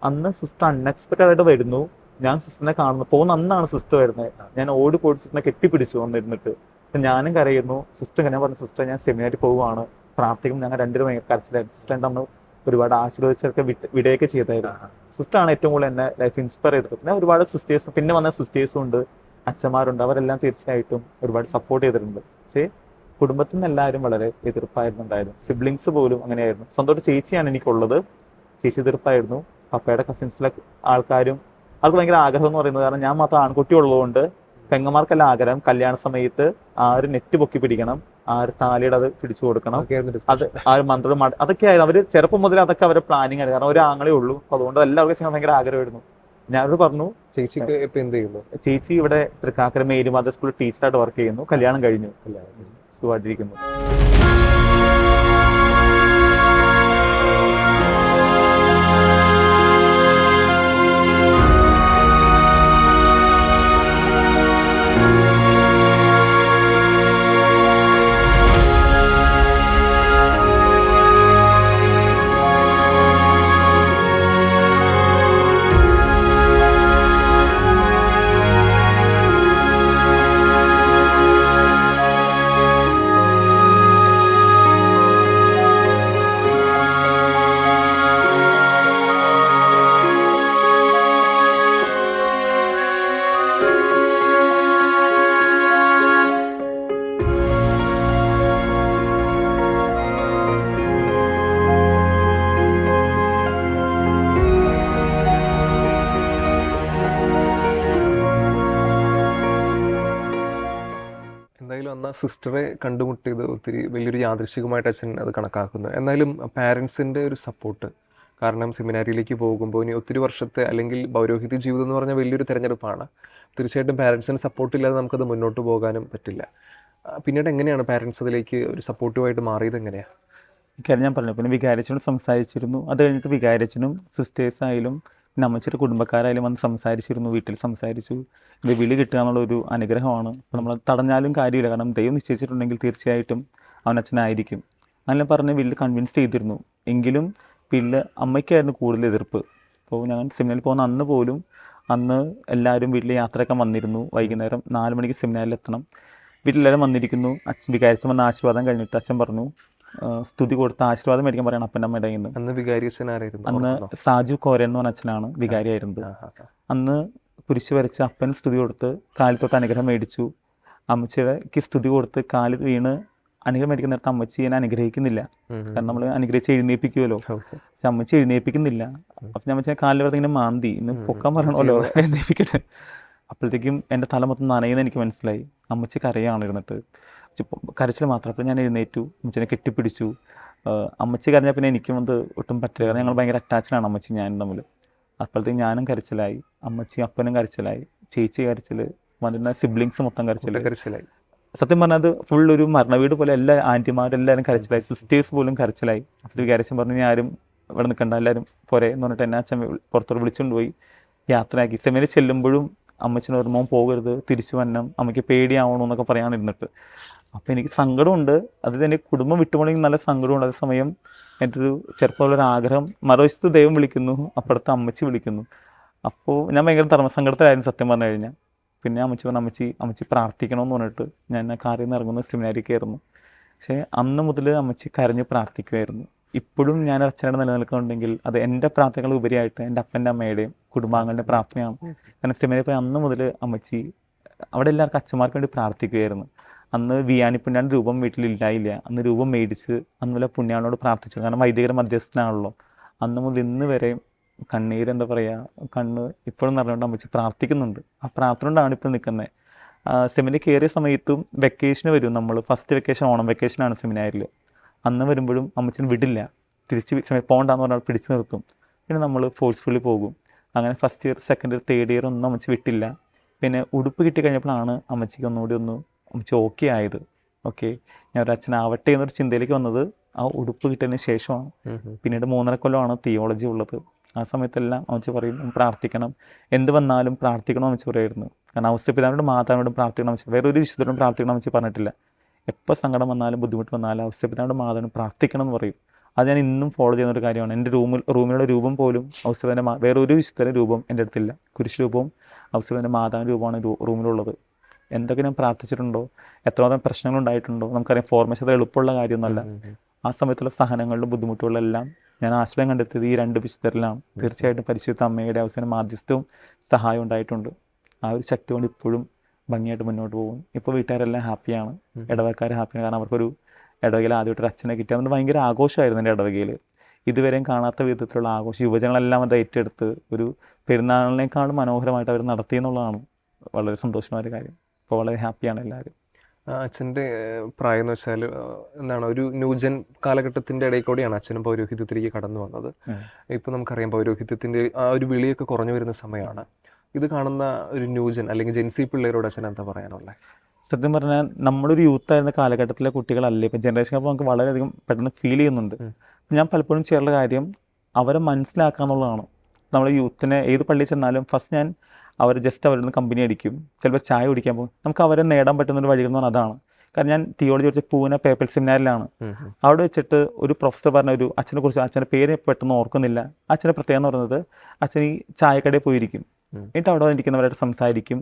അന്ന് സിസ്റ്റർ അൺഎക്സ്പെക്റ്റഡ് ആയിട്ട് വരുന്നു. ഞാൻ സിസ്റ്ററിനെ കാണുന്നു, പോകുന്ന അന്നാണ് സിസ്റ്റർ വരുന്നത്. ഞാൻ ഓടിപ്പോയിട്ട് സിസ്റ്ററിനെ കെട്ടിപ്പിടിച്ചു വന്നിരുന്നിട്ട്. ഞാനും കരയുന്നു. സിസ്റ്റർ ഞാൻ പറഞ്ഞു, സിസ്റ്റർ ഞാൻ സെമിനാരിൽ പോവുകയാണ്, പ്രാർത്ഥിക്കും. ഞങ്ങൾ രണ്ടുപേരും ഭയങ്കര കരച്ചിലായിരുന്നു. സിസ്റ്റർ അന്ന് ഒരുപാട് ആശീർവദിച്ചൊക്കെ വിടുകയൊക്കെ ചെയ്തായിരുന്നു. സിസ്റ്ററാണ് ഏറ്റവും കൂടുതൽ എന്നെ ലൈഫ് ഇൻസ്പയർ ചെയ്തത്. പിന്നെ ഒരുപാട് സിസ്റ്റേഴ്സ്, പിന്നെ വന്ന സിസ്റ്റേഴ്സും ഉണ്ട്, അച്ഛന്മാരുണ്ട്, അവരെല്ലാം തീർച്ചയായിട്ടും ഒരുപാട് സപ്പോർട്ട് ചെയ്തിട്ടുണ്ട്. പക്ഷേ കുടുംബത്തിൽ നിന്ന് എല്ലാവരും വളരെ എതിർപ്പായിരുന്നുണ്ടായിരുന്നു. സിബ്ലിങ്സ് പോലും അങ്ങനെയായിരുന്നു. സ്വന്തമായിട്ട് ചേച്ചിയാണ് എനിക്കുള്ളത്, ചേച്ചി എതിർപ്പായിരുന്നു. പപ്പയുടെ കസിൻസിലെ ആൾക്കാരും അവർക്ക് ഭയങ്കര ആഗ്രഹം എന്ന് പറയുന്നത്, കാരണം ഞാൻ മാത്രം ആൺകുട്ടി ഉള്ളതുകൊണ്ട് പെങ്ങന്മാർക്കെല്ലാം ആഗ്രഹം കല്യാണ സമയത്ത് നെറ്റ് പൊക്കി പിടിക്കണം, താലിയുടെ അത് പിടിച്ചു കൊടുക്കണം, അത് മന്ത്രം, അതൊക്കെ ആയിരുന്നു. അവര് ചെറുപ്പം മുതൽ അതൊക്കെ അവരുടെ പ്ലാനിങ് ആണ്, കാരണം ഒരു ആങ്ങളേ ഉള്ളൂ. അപ്പൊ അതുകൊണ്ട് എല്ലാവർക്കും ചെയ്യാൻ ഭയങ്കര ആഗ്രഹമായിരുന്നു. ഞാനോട് പറഞ്ഞു, ചേച്ചിക്ക് ഇപ്പൊ എന്ത് ചെയ്യുന്നു? ചേച്ചി ഇവിടെ തൃക്കാക്കര മേരി മദർ സ്കൂളിൽ ടീച്ചറായിട്ട് വർക്ക് ചെയ്യുന്നു, കല്യാണം കഴിഞ്ഞു, സുഖമായിട്ടിരിക്കുന്നു. സിസ്റ്ററെ കണ്ടുമുട്ടിയത് ഒത്തിരി വലിയൊരു യാദൃശ്ചികമായിട്ട് അച്ഛൻ അത് കണക്കാക്കുന്നു. എന്നാലും പാരൻസിൻ്റെ ഒരു സപ്പോർട്ട്, കാരണം സെമിനാരിയിലേക്ക് പോകുമ്പോൾ ഇനി ഒത്തിരി വർഷത്തെ അല്ലെങ്കിൽ പൗരോഹിത്യ ജീവിതം എന്ന് പറഞ്ഞാൽ വലിയൊരു തിരഞ്ഞെടുപ്പാണ്. തീർച്ചയായിട്ടും പാരൻസിന് സപ്പോർട്ടില്ലാതെ നമുക്കത് മുന്നോട്ട് പോകാനും പറ്റില്ല. പിന്നീട് എങ്ങനെയാണ് പാരൻസ് അതിലേക്ക് ഒരു സപ്പോർട്ടീവായിട്ട് മാറിയത്? എങ്ങനെയാണ്? കാര്യം ഞാൻ പറഞ്ഞു, പിന്നെ വികാരിച്ചനോട് സംസാരിച്ചിരുന്നു. അത് കഴിഞ്ഞിട്ട് വികാരിച്ചനും സിസ്റ്റേഴ്സായാലും പിന്നെ അമ്മച്ചിയുടെ കുടുംബക്കാരായാലും വന്ന് സംസാരിച്ചിരുന്നു, വീട്ടിൽ സംസാരിച്ചു. ഇത് വിളി കിട്ടുക എന്നുള്ളൊരു അനുഗ്രഹമാണ്. അപ്പോൾ നമ്മൾ തടഞ്ഞാലും കാര്യമില്ല, കാരണം ദൈവം നിശ്ചയിച്ചിട്ടുണ്ടെങ്കിൽ തീർച്ചയായിട്ടും അവൻ അച്ഛനായിരിക്കും. അങ്ങനെ പറഞ്ഞ് വീട്ടിൽ കൺവിൻസ് ചെയ്തിരുന്നു. എങ്കിലും വീട്ടിൽ അമ്മയ്ക്കായിരുന്നു കൂടുതൽ എതിർപ്പ്. അപ്പോൾ ഞാൻ സെമിനാറിൽ പോകുന്ന അന്ന് പോലും അന്ന് എല്ലാവരും വീട്ടിൽ യാത്രയൊക്കെ വന്നിരുന്നു. വൈകുന്നേരം 4 മണിക്ക് സെമിനാറിൽ എത്തണം. വീട്ടിലെല്ലാവരും വന്നിരിക്കുന്നു. അച്ഛൻ വികാരിച്ചൻ വന്ന ആശീർവാദം കഴിഞ്ഞിട്ട് അച്ഛൻ പറഞ്ഞു സ്തുതി കൊടുത്ത ആശീർവാദം മേടിക്കാൻ പറയണം അപ്പൻ്റെ അമ്മയുടെ കയ്യിൽ നിന്ന്. അന്ന് വികാരിയച്ഛൻ ആരായിരുന്നു? അന്ന് സാജു കോരൻ എന്ന് പറഞ്ഞ അച്ഛനാണ് വികാരിയായിരുന്നത്. അന്ന് കുരിശ് വരച്ച് അപ്പൻ സ്തുതി കൊടുത്ത് കാലിൽ തൊട്ട് അനുഗ്രഹം മേടിച്ചു. അമ്മച്ചിക്ക് സ്തുതി കൊടുത്ത് കാലിൽ വീണ് അനുഗ്രഹം മേടിക്കുന്ന നേരത്തെ അമ്മച്ചി എന്നെ അനുഗ്രഹിക്കുന്നില്ല. കാരണം നമ്മൾ അനുഗ്രഹിച്ച് എഴുന്നേൽപ്പിക്കുമല്ലോ. പക്ഷെ അമ്മച്ചി എഴുന്നേൽപ്പിക്കുന്നില്ല. അപ്പം ഞാൻ വെച്ചാൽ കാലിൽ വെറുതെ ഇങ്ങനെ മാന്തി ഇന്ന് പൊക്കാൻ പറയണമല്ലോ എഴുന്നേൽപ്പിക്കട്ടെ. അപ്പോഴത്തേക്കും എൻ്റെ തല മൊത്തം നനയുന്ന എനിക്ക് മനസ്സിലായി. അമ്മച്ചി കരയാണ് ഇരുന്നിട്ട്, കരച്ചിൽ മാത്രം. അപ്പോൾ ഞാൻ എഴുന്നേറ്റു, അമ്മച്ചിനെ കെട്ടിപ്പിടിച്ചു. അമ്മച്ചി കരഞ്ഞാൽ പിന്നെ എനിക്കും അത് ഒട്ടും പറ്റില്ല. കാരണം ഞങ്ങൾ ഭയങ്കര അറ്റാച്ച്ഡാണ് അമ്മച്ചി ഞാനും തമ്മിൽ. അപ്പോഴത്തേക്കും ഞാനും കരച്ചിലായി, അമ്മച്ചി അപ്പനും കരച്ചിലായി, ചേച്ചി കരച്ചിൽ, വന്നിരുന്ന സിബ്ലിങ്സ് മൊത്തം കരച്ചിലായി. സത്യം പറഞ്ഞാൽ അത് ഫുൾ ഒരു മരണവീട് പോലെ എല്ലാ ആൻറ്റിമാരെല്ലാവരും കരച്ചിലായി, സിസ്റ്റേഴ്സ് പോലും കരച്ചിലായി. അപ്പോൾ വികാരിച്ചൻ പറഞ്ഞു ഞാൻ ആരും ഇവിടെ നിൽക്കണ്ട, എല്ലാവരും പോരെ എന്ന് പറഞ്ഞിട്ട് എന്നെ അച്ഛൻ പുറത്തോട്ട് വിളിച്ചുകൊണ്ട് പോയി യാത്രയാക്കി. സെമിനാറിൽ ചെല്ലുമ്പോഴും അമ്മച്ചിന് ഓർമ്മ പോകുന്നത് തിരിച്ചു വരണം, അമ്മയ്ക്ക് പേടിയാവണമെന്നൊക്കെ പറയാനിരുന്നിട്ട്. അപ്പോൾ എനിക്ക് സങ്കടമുണ്ട്. അത് എൻ്റെ കുടുംബം വിട്ടുപോകണമെങ്കിൽ നല്ല സങ്കടമുണ്ട്. അതേസമയം എൻ്റെ ഒരു ചെറുപ്പമുള്ളൊരു ആഗ്രഹം, മറുവശത്ത് ദൈവം വിളിക്കുന്നു, അപ്പുറത്ത് അമ്മച്ചി വിളിക്കുന്നു. അപ്പോൾ ഞാൻ ഭയങ്കര ധർമ്മസങ്കടത്തിലായിരുന്നു സത്യം പറഞ്ഞു കഴിഞ്ഞാൽ. പിന്നെ അമ്മച്ചി പറഞ്ഞു അമ്മച്ചി പ്രാർത്ഥിക്കണമെന്ന് പറഞ്ഞിട്ട് ഞാൻ കാറിൽ നിന്ന് ഇറങ്ങുന്ന സെമിനാരിൽ ആയിരുന്നു. പക്ഷേ അന്ന് മുതൽ അമ്മച്ചി കരഞ്ഞ് പ്രാർത്ഥിക്കുമായിരുന്നു. ഇപ്പോഴും ഞാൻ അച്ഛനോട് നിലനിൽക്കുന്നുണ്ടെങ്കിൽ അത് എൻ്റെ പ്രാർത്ഥനകൾ ഉപരിയായിട്ട് എൻ്റെ അപ്പൻ്റെ അമ്മയുടെയും കുടുംബാംഗങ്ങളുടെ പ്രാർത്ഥനയാണ്. കാരണം സെമിനാരിൽ പോയി അന്ന് മുതൽ അമ്മച്ചി അവിടെ എല്ലാവർക്കും അച്ഛന്മാർക്ക് വേണ്ടി പ്രാർത്ഥിക്കുമായിരുന്നു. അന്ന് വിയാനി പുണ്യാൻ്റെ രൂപം വീട്ടിലില്ലായില്ല. അന്ന് രൂപം മേടിച്ച് അന്ന് വല്ല പുണ്യാളോട് പ്രാർത്ഥിച്ചു. കാരണം വൈദികര മധ്യസ്ഥനാണല്ലോ. അന്ന് മുതൽ ഇന്ന് വരെ കണ്ണീര് എന്താ പറയുക, കണ്ണ് ഇപ്പോഴും നിറഞ്ഞുകൊണ്ട് അമ്മച്ചി പ്രാർത്ഥിക്കുന്നുണ്ട്. ആ പ്രാർത്ഥന കൊണ്ടാണ് ഇപ്പോൾ നിൽക്കുന്നത്. സെമിനാരിൽ കയറിയ സമയത്തും വെക്കേഷന് വരും നമ്മൾ. ഫസ്റ്റ് വെക്കേഷൻ ഓണം വെക്കേഷനാണ് സെമിനാരിൽ. അന്ന് വരുമ്പോഴും അമ്മച്ചിന് വിടില്ല, തിരിച്ച് പോകണ്ടെന്ന് പറഞ്ഞാൽ പിടിച്ചു നിർത്തും. പിന്നെ നമ്മൾ ഫോഴ്സ്ഫുള്ളി പോകും. അങ്ങനെ first year second year third year ഒന്നും അമ്മച്ചി വിട്ടില്ല. പിന്നെ ഉടുപ്പ് കിട്ടിക്കഴിഞ്ഞപ്പോഴാണ് അമ്മച്ചിക്ക് ഒന്നുകൂടി അമ്മച്ചി ഓക്കെ ആയത്. ഓക്കെ, ഞാൻ ഒരു അച്ഛനാവട്ടെ എന്നൊരു ചിന്തയിലേക്ക് വന്നത് ആ ഉടുപ്പ് കിട്ടിയതിന് ശേഷമാണ്. പിന്നീട് 3.5 കൊല്ലമാണ് തിയോളജി ഉള്ളത്. ആ സമയത്തെല്ലാം അമ്മച്ചി പറയും പ്രാർത്ഥിക്കണം, എന്ത് വന്നാലും പ്രാർത്ഥിക്കണം അമ്മച്ചി പറയായിരുന്നു. കാരണം ഔസേപ്പിതാവിനോടും മാതാവിനോടും പ്രാർത്ഥിക്കണം അമ്മച്ചി, വേറൊരു വിശുദ്ധരോടും പ്രാർത്ഥിക്കണം അമ്മച്ചി പറഞ്ഞിട്ടില്ല. എപ്പോൾ സങ്കടം വന്നാലും ബുദ്ധിമുട്ട് വന്നാലും ഔസേപ്പിതാവിനോടും മാതാവിനോടും പ്രാർത്ഥിക്കണം എന്ന് പറയും. അത് ഞാൻ ഇന്നും ഫോളോ ചെയ്യുന്ന ഒരു കാര്യമാണ്. എൻ്റെ റൂമിലുള്ള രൂപം പോലും ഔസേപ്പിതാവിൻ്റെ വേറൊരു വിശുദ്ധരുടെ രൂപം എൻ്റെ അടുത്തില്ല. കുരിശ് രൂപവും ഔസേപ്പിതാവിൻ്റെ മാതാവിൻ്റെ രൂപമാണ് റൂമിലുള്ളത്. എന്തൊക്കെ ഞാൻ പ്രാർത്ഥിച്ചിട്ടുണ്ടോ, എത്രമാത്രം പ്രശ്നങ്ങളുണ്ടായിട്ടുണ്ടോ നമുക്കറിയാം. ഫോർമേഷൻ അത് എളുപ്പമുള്ള കാര്യമൊന്നുമല്ല. ആ സമയത്തുള്ള സഹനങ്ങളിലും ബുദ്ധിമുട്ടുകളെല്ലാം ഞാൻ ആശ്രയം കണ്ടെത്തിയത് ഈ 2 വിശുദ്ധരിലാണ്. തീർച്ചയായിട്ടും പരിശുദ്ധ അമ്മയുടെ അവസാനം മാധ്യസ്ഥവും സഹായം ഉണ്ടായിട്ടുണ്ട്. ആ ഒരു ശക്തി കൊണ്ട് ഇപ്പോഴും ഭംഗിയായിട്ട് മുന്നോട്ട് പോകും. ഇപ്പോൾ വീട്ടുകാരെല്ലാം ഹാപ്പിയാണ്, ഇടവകക്കാർ ഹാപ്പിയാണ്. കാരണം അവർക്കൊരു ഇടവകയിൽ ആദ്യമായിട്ടൊരു അച്ഛനെ കിട്ടി. അതുകൊണ്ട് ഭയങ്കര ആഘോഷമായിരുന്നു എൻ്റെ ഇടവകയിൽ. ഇതുവരെയും കാണാത്ത വിധത്തിലുള്ള ആഘോഷം യുവജനങ്ങളെല്ലാം അത് ഏറ്റെടുത്ത് ഒരു പെരുന്നാളിനേക്കാളും മനോഹരമായിട്ട് അവർ നടത്തി എന്നുള്ളതാണ് വളരെ സന്തോഷമായ ഒരു കാര്യം. അപ്പോൾ വളരെ ഹാപ്പിയാണ് എല്ലാവരും. അച്ഛൻ്റെ പ്രായം എന്ന് വെച്ചാൽ എന്താണ്, ഒരു ന്യൂജൻ കാലഘട്ടത്തിൻ്റെ ഇടയിൽ കൂടിയാണ് അച്ഛനും പൗരോഹിത്യത്തിലേക്ക് കടന്നു വന്നത്. ഇപ്പം നമുക്കറിയാം പൗരോഹിത്യത്തിൻ്റെ ആ ഒരു വിളിയൊക്കെ കുറഞ്ഞു വരുന്ന സമയമാണ്. ഇത് കാണുന്ന ഒരു ന്യൂജൻ അല്ലെങ്കിൽ ജെൻസി പിള്ളേരോട് അച്ഛൻ എന്താ പറയാനുള്ളത്? സത്യം പറഞ്ഞാൽ നമ്മളൊരു യൂത്തായിരുന്ന കാലഘട്ടത്തിലെ കുട്ടികളല്ലേ ഇപ്പം ജനറേഷൻ. അപ്പോൾ നമുക്ക് വളരെയധികം പെട്ടെന്ന് ഫീൽ ചെയ്യുന്നുണ്ട്. ഞാൻ പലപ്പോഴും ചെയ്യാറുള്ള കാര്യം അവരെ മനസ്സിലാക്കുക എന്നുള്ളതാണ്. നമ്മൾ യൂത്തിനെ ഏത് പള്ളിയിൽ ചെന്നാലും ഫസ്റ്റ് ഞാൻ അവർ ജസ്റ്റ് അവരുടെ നിന്ന് കമ്പനി അടിക്കും, ചിലപ്പോൾ ചായ കുടിക്കാൻ പോകും. നമുക്ക് അവരെ നേടാൻ പറ്റുന്നൊരു വഴികൾ എന്ന് പറഞ്ഞാൽ അതാണ്. കാരണം ഞാൻ തിയോളജി പഠിച്ച പൂനെ പേപ്പൽ സെമിനാറിലാണ്. അവിടെ വെച്ചിട്ട് ഒരു പ്രൊഫസർ പറഞ്ഞ ഒരു അച്ഛനെ കുറിച്ച്, അച്ഛൻ്റെ പേര് പെട്ടെന്ന് ഓർക്കുന്നില്ല. അച്ഛൻ്റെ പ്രത്യേകത എന്ന് പറയുന്നത് അച്ഛൻ ഈ ചായക്കടയിൽ പോയിരിക്കും, എന്നിട്ട് അവിടെ ഇരിക്കുന്നവരായിട്ട് സംസാരിക്കും,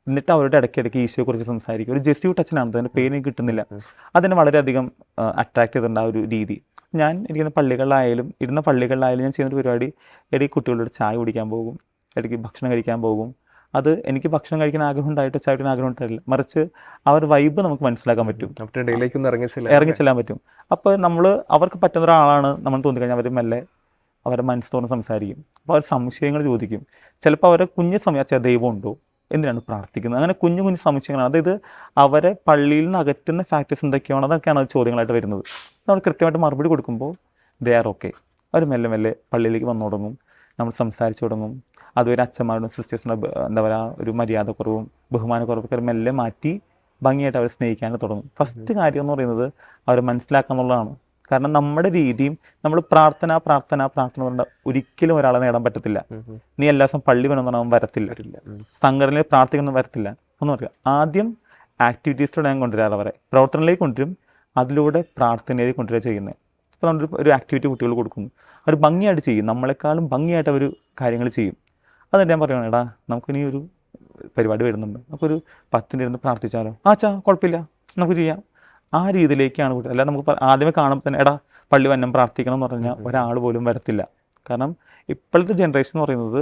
എന്നിട്ട് അവരുടെ ഇടയ്ക്കിടയ്ക്ക് ഈശോയെക്കുറിച്ച് സംസാരിക്കും. ഒരു ജെസ്യൂട്ട് അച്ഛനാണ്, അതിൻ്റെ പേര് എനിക്ക് കിട്ടുന്നില്ല. അതിനെ വളരെയധികം അട്രാക്ട് ചെയ്തിട്ടുണ്ട് ആ ഒരു രീതി. ഞാൻ ഇരിക്കുന്ന പള്ളികളിലായാലും ഇരുന്ന പള്ളികളിലായാലും ഞാൻ ചെയ്യുന്നൊരു പരിപാടി, ഇടയ്ക്ക് കുട്ടികളോട് ചായ കുടിക്കാൻ പോകും, ഇടയ്ക്ക് ഭക്ഷണം കഴിക്കാൻ പോകും. അത് എനിക്ക് ഭക്ഷണം കഴിക്കാൻ ആഗ്രഹം ഉണ്ടായിട്ട് ചായ കുടിക്കാൻ ആഗ്രഹം ഉണ്ടായില്ല, മറിച്ച് ആ ഒരു വൈബ് നമുക്ക് മനസ്സിലാക്കാൻ പറ്റും, ഇറങ്ങി ചെല്ലാൻ പറ്റും. അപ്പോൾ നമ്മൾ അവർക്ക് പറ്റുന്ന ഒരാളാണ് നമ്മൾ തോന്നിക്കഴിഞ്ഞാൽ അവർ മെല്ലെ അവരെ മനസ്സ് തോന്നുന്ന സംസാരിക്കും. അപ്പോൾ അവർ സംശയങ്ങൾ ചോദിക്കും. ചിലപ്പോൾ അവരെ കുഞ്ഞു സമയം ദൈവം ഉണ്ടോ, എന്തിനാണ് പ്രാർത്ഥിക്കുന്നത്, അങ്ങനെ കുഞ്ഞു കുഞ്ഞു സംശയങ്ങളാണ്. അതായത് അവരെ പള്ളിയിൽ നിന്ന് അകറ്റുന്ന ഫാക്ടേഴ്സ് എന്തൊക്കെയാണോ അതൊക്കെയാണ് അത് ചോദ്യങ്ങളായിട്ട് വരുന്നത്. നമ്മൾ കൃത്യമായിട്ട് മറുപടി കൊടുക്കുമ്പോൾ ദേ ആർ ഓക്കെ. അവർ മെല്ലെ മെല്ലെ പള്ളിയിലേക്ക് വന്നു തുടങ്ങും, നമ്മൾ സംസാരിച്ചു തുടങ്ങും. അതുവരെ അച്ഛന്മാരുടെ സിസ്റ്റേഴ്സിൻ്റെ എന്താ പറയുക ഒരു മര്യാദക്കുറവും ബഹുമാനക്കുറവൊക്കെ മെല്ലെ മാറ്റി ഭംഗിയായിട്ട് അവരെ സ്നേഹിക്കാൻ തുടങ്ങും. ഫസ്റ്റ് കാര്യം എന്ന് പറയുന്നത് അവരെ മനസ്സിലാക്കുക എന്നുള്ളതാണ്. കാരണം നമ്മുടെ രീതിയും നമ്മൾ പ്രാർത്ഥന പറഞ്ഞാൽ ഒരിക്കലും ഒരാളെ നേടാൻ പറ്റത്തില്ല. നീ എല്ലാ ദിവസം പള്ളി വേണമെന്ന് വരത്തില്ല, സംഘടനയിൽ പ്രാർത്ഥിക്കണം വരത്തില്ല ഒന്നും പറയുക. ആദ്യം ആക്ടിവിറ്റീസിലൂടെ ഞാൻ കൊണ്ടുവരാറ്, അവരെ പ്രവർത്തനത്തിലേക്ക് കൊണ്ടുവരും, അതിലൂടെ പ്രാർത്ഥനയിലേക്ക് കൊണ്ടുവരിക ചെയ്യുന്നത്. അപ്പോൾ നമ്മളൊരു ആക്ടിവിറ്റി കുട്ടികൾ കൊടുക്കുന്നു, അവർ ഭംഗിയായിട്ട് ചെയ്യും, നമ്മളെക്കാളും ഭംഗിയായിട്ട് അവർ കാര്യങ്ങൾ ചെയ്യും. അത് ഞാൻ പറയുകയാണ്, എടാ നമുക്കിനി ഒരു പരിപാടി വരുന്നുണ്ട്, നമുക്കൊരു 10 മിനിറ്റ് ഇരുന്ന് പ്രാർത്ഥിച്ചാലോ? ആച്ചാ കുഴപ്പമില്ല, നമുക്ക് ചെയ്യാം. ആ രീതിയിലേക്കാണ് കുട്ടികൾ. അല്ലാതെ നമുക്ക് ആദ്യമേ കാണുമ്പോൾ തന്നെ എടാ പള്ളി വന്നം പ്രാർത്ഥിക്കണം എന്ന് പറഞ്ഞാൽ ഒരാൾ പോലും വരത്തില്ല. കാരണം ഇപ്പോഴത്തെ ജനറേഷൻ എന്ന് പറയുന്നത്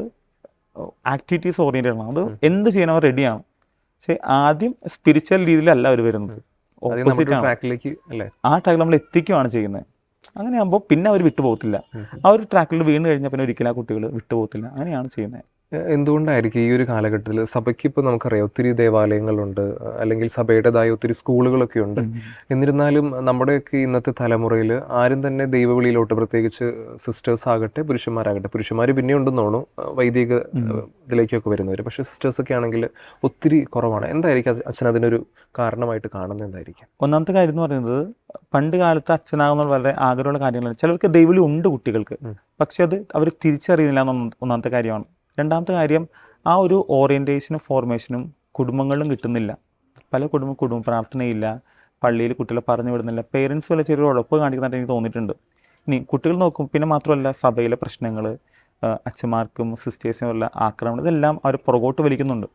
ആക്ടിവിറ്റീസ് ഓറിയൻറ്റഡ് ആണ്. അത് എന്ത് ചെയ്യാൻ അവർ റെഡിയാണ്. പക്ഷേ ആദ്യം സ്പിരിച്വൽ രീതിയിലല്ല അവർ വരുന്നത്, ഓപ്പോസിറ്റ് ആണ്. ട്രാക്കിലേക്ക് അല്ലേ, ആ ട്രാക്കിൽ നമ്മൾ എത്തിക്കുകയാണ് ചെയ്യുന്നത്. അങ്ങനെയാകുമ്പോൾ പിന്നെ അവർ വിട്ടുപോകത്തില്ല. ആ ഒരു ട്രാക്കിൽ വീണ് കഴിഞ്ഞാൽ പിന്നെ ഒരിക്കലും ആ കുട്ടികൾ വിട്ടുപോകത്തില്ല. അങ്ങനെയാണ് ചെയ്യുന്നത്. എന്തുകൊണ്ടായിരിക്കും ഈ ഒരു കാലഘട്ടത്തിൽ സഭയ്ക്ക് ഇപ്പോൾ നമുക്കറിയാം ഒത്തിരി ദേവാലയങ്ങളുണ്ട്, അല്ലെങ്കിൽ സഭയുടേതായ ഒത്തിരി സ്കൂളുകളൊക്കെ ഉണ്ട്. എന്നിരുന്നാലും നമ്മുടെയൊക്കെ ഇന്നത്തെ തലമുറയിൽ ആരും തന്നെ ദൈവവിളിയിലോട്ട്, പ്രത്യേകിച്ച് സിസ്റ്റേഴ്സ് ആകട്ടെ പുരുഷന്മാരാകട്ടെ, പുരുഷന്മാർ പിന്നെ ഉണ്ടെന്ന് തോന്നുന്നു വൈദിക ഇതിലേക്കൊക്കെ വരുന്നവർ, പക്ഷേ സിസ്റ്റേഴ്സൊക്കെ ആണെങ്കിൽ ഒത്തിരി കുറവാണ്. എന്തായിരിക്കും അച്ഛൻ അതിനൊരു കാരണമായിട്ട് കാണുന്നത്? എന്തായിരിക്കും? ഒന്നാമത്തെ കാര്യം എന്ന് പറയുന്നത്, പണ്ട് കാലത്ത് അച്ഛനാകുന്ന വളരെ ആഗ്രഹമുള്ള കാര്യങ്ങളാണ്. ചിലർക്ക് ദൈവവിളി ഉണ്ട് കുട്ടികൾക്ക്, പക്ഷെ അത് അവർ തിരിച്ചറിയുന്നില്ല എന്ന ഒന്നാമത്തെ കാര്യമാണ്. രണ്ടാമത്തെ കാര്യം, ആ ഒരു ഓറിയൻറ്റേഷനും ഫോർമേഷനും കുടുംബങ്ങളിലും കിട്ടുന്നില്ല. പല കുടുംബ പ്രാർത്ഥനയില്ല, പള്ളിയിൽ കുട്ടികളെ പറഞ്ഞു വിടുന്നില്ല, പേരൻസ് വല്ല ചെറിയ ഉഴപ്പ് കാണിക്കുന്നതായിട്ട് എനിക്ക് തോന്നിയിട്ടുണ്ട്. ഇനി കുട്ടികൾ നോക്കും, പിന്നെ മാത്രമല്ല സഭയിലെ പ്രശ്നങ്ങൾ, അച്ഛന്മാർക്കും സിസ്റ്റേഴ്സിനും ഉള്ള ആക്രമണം, ഇതെല്ലാം അവർ പുറകോട്ട് വലിക്കുന്നുണ്ട്.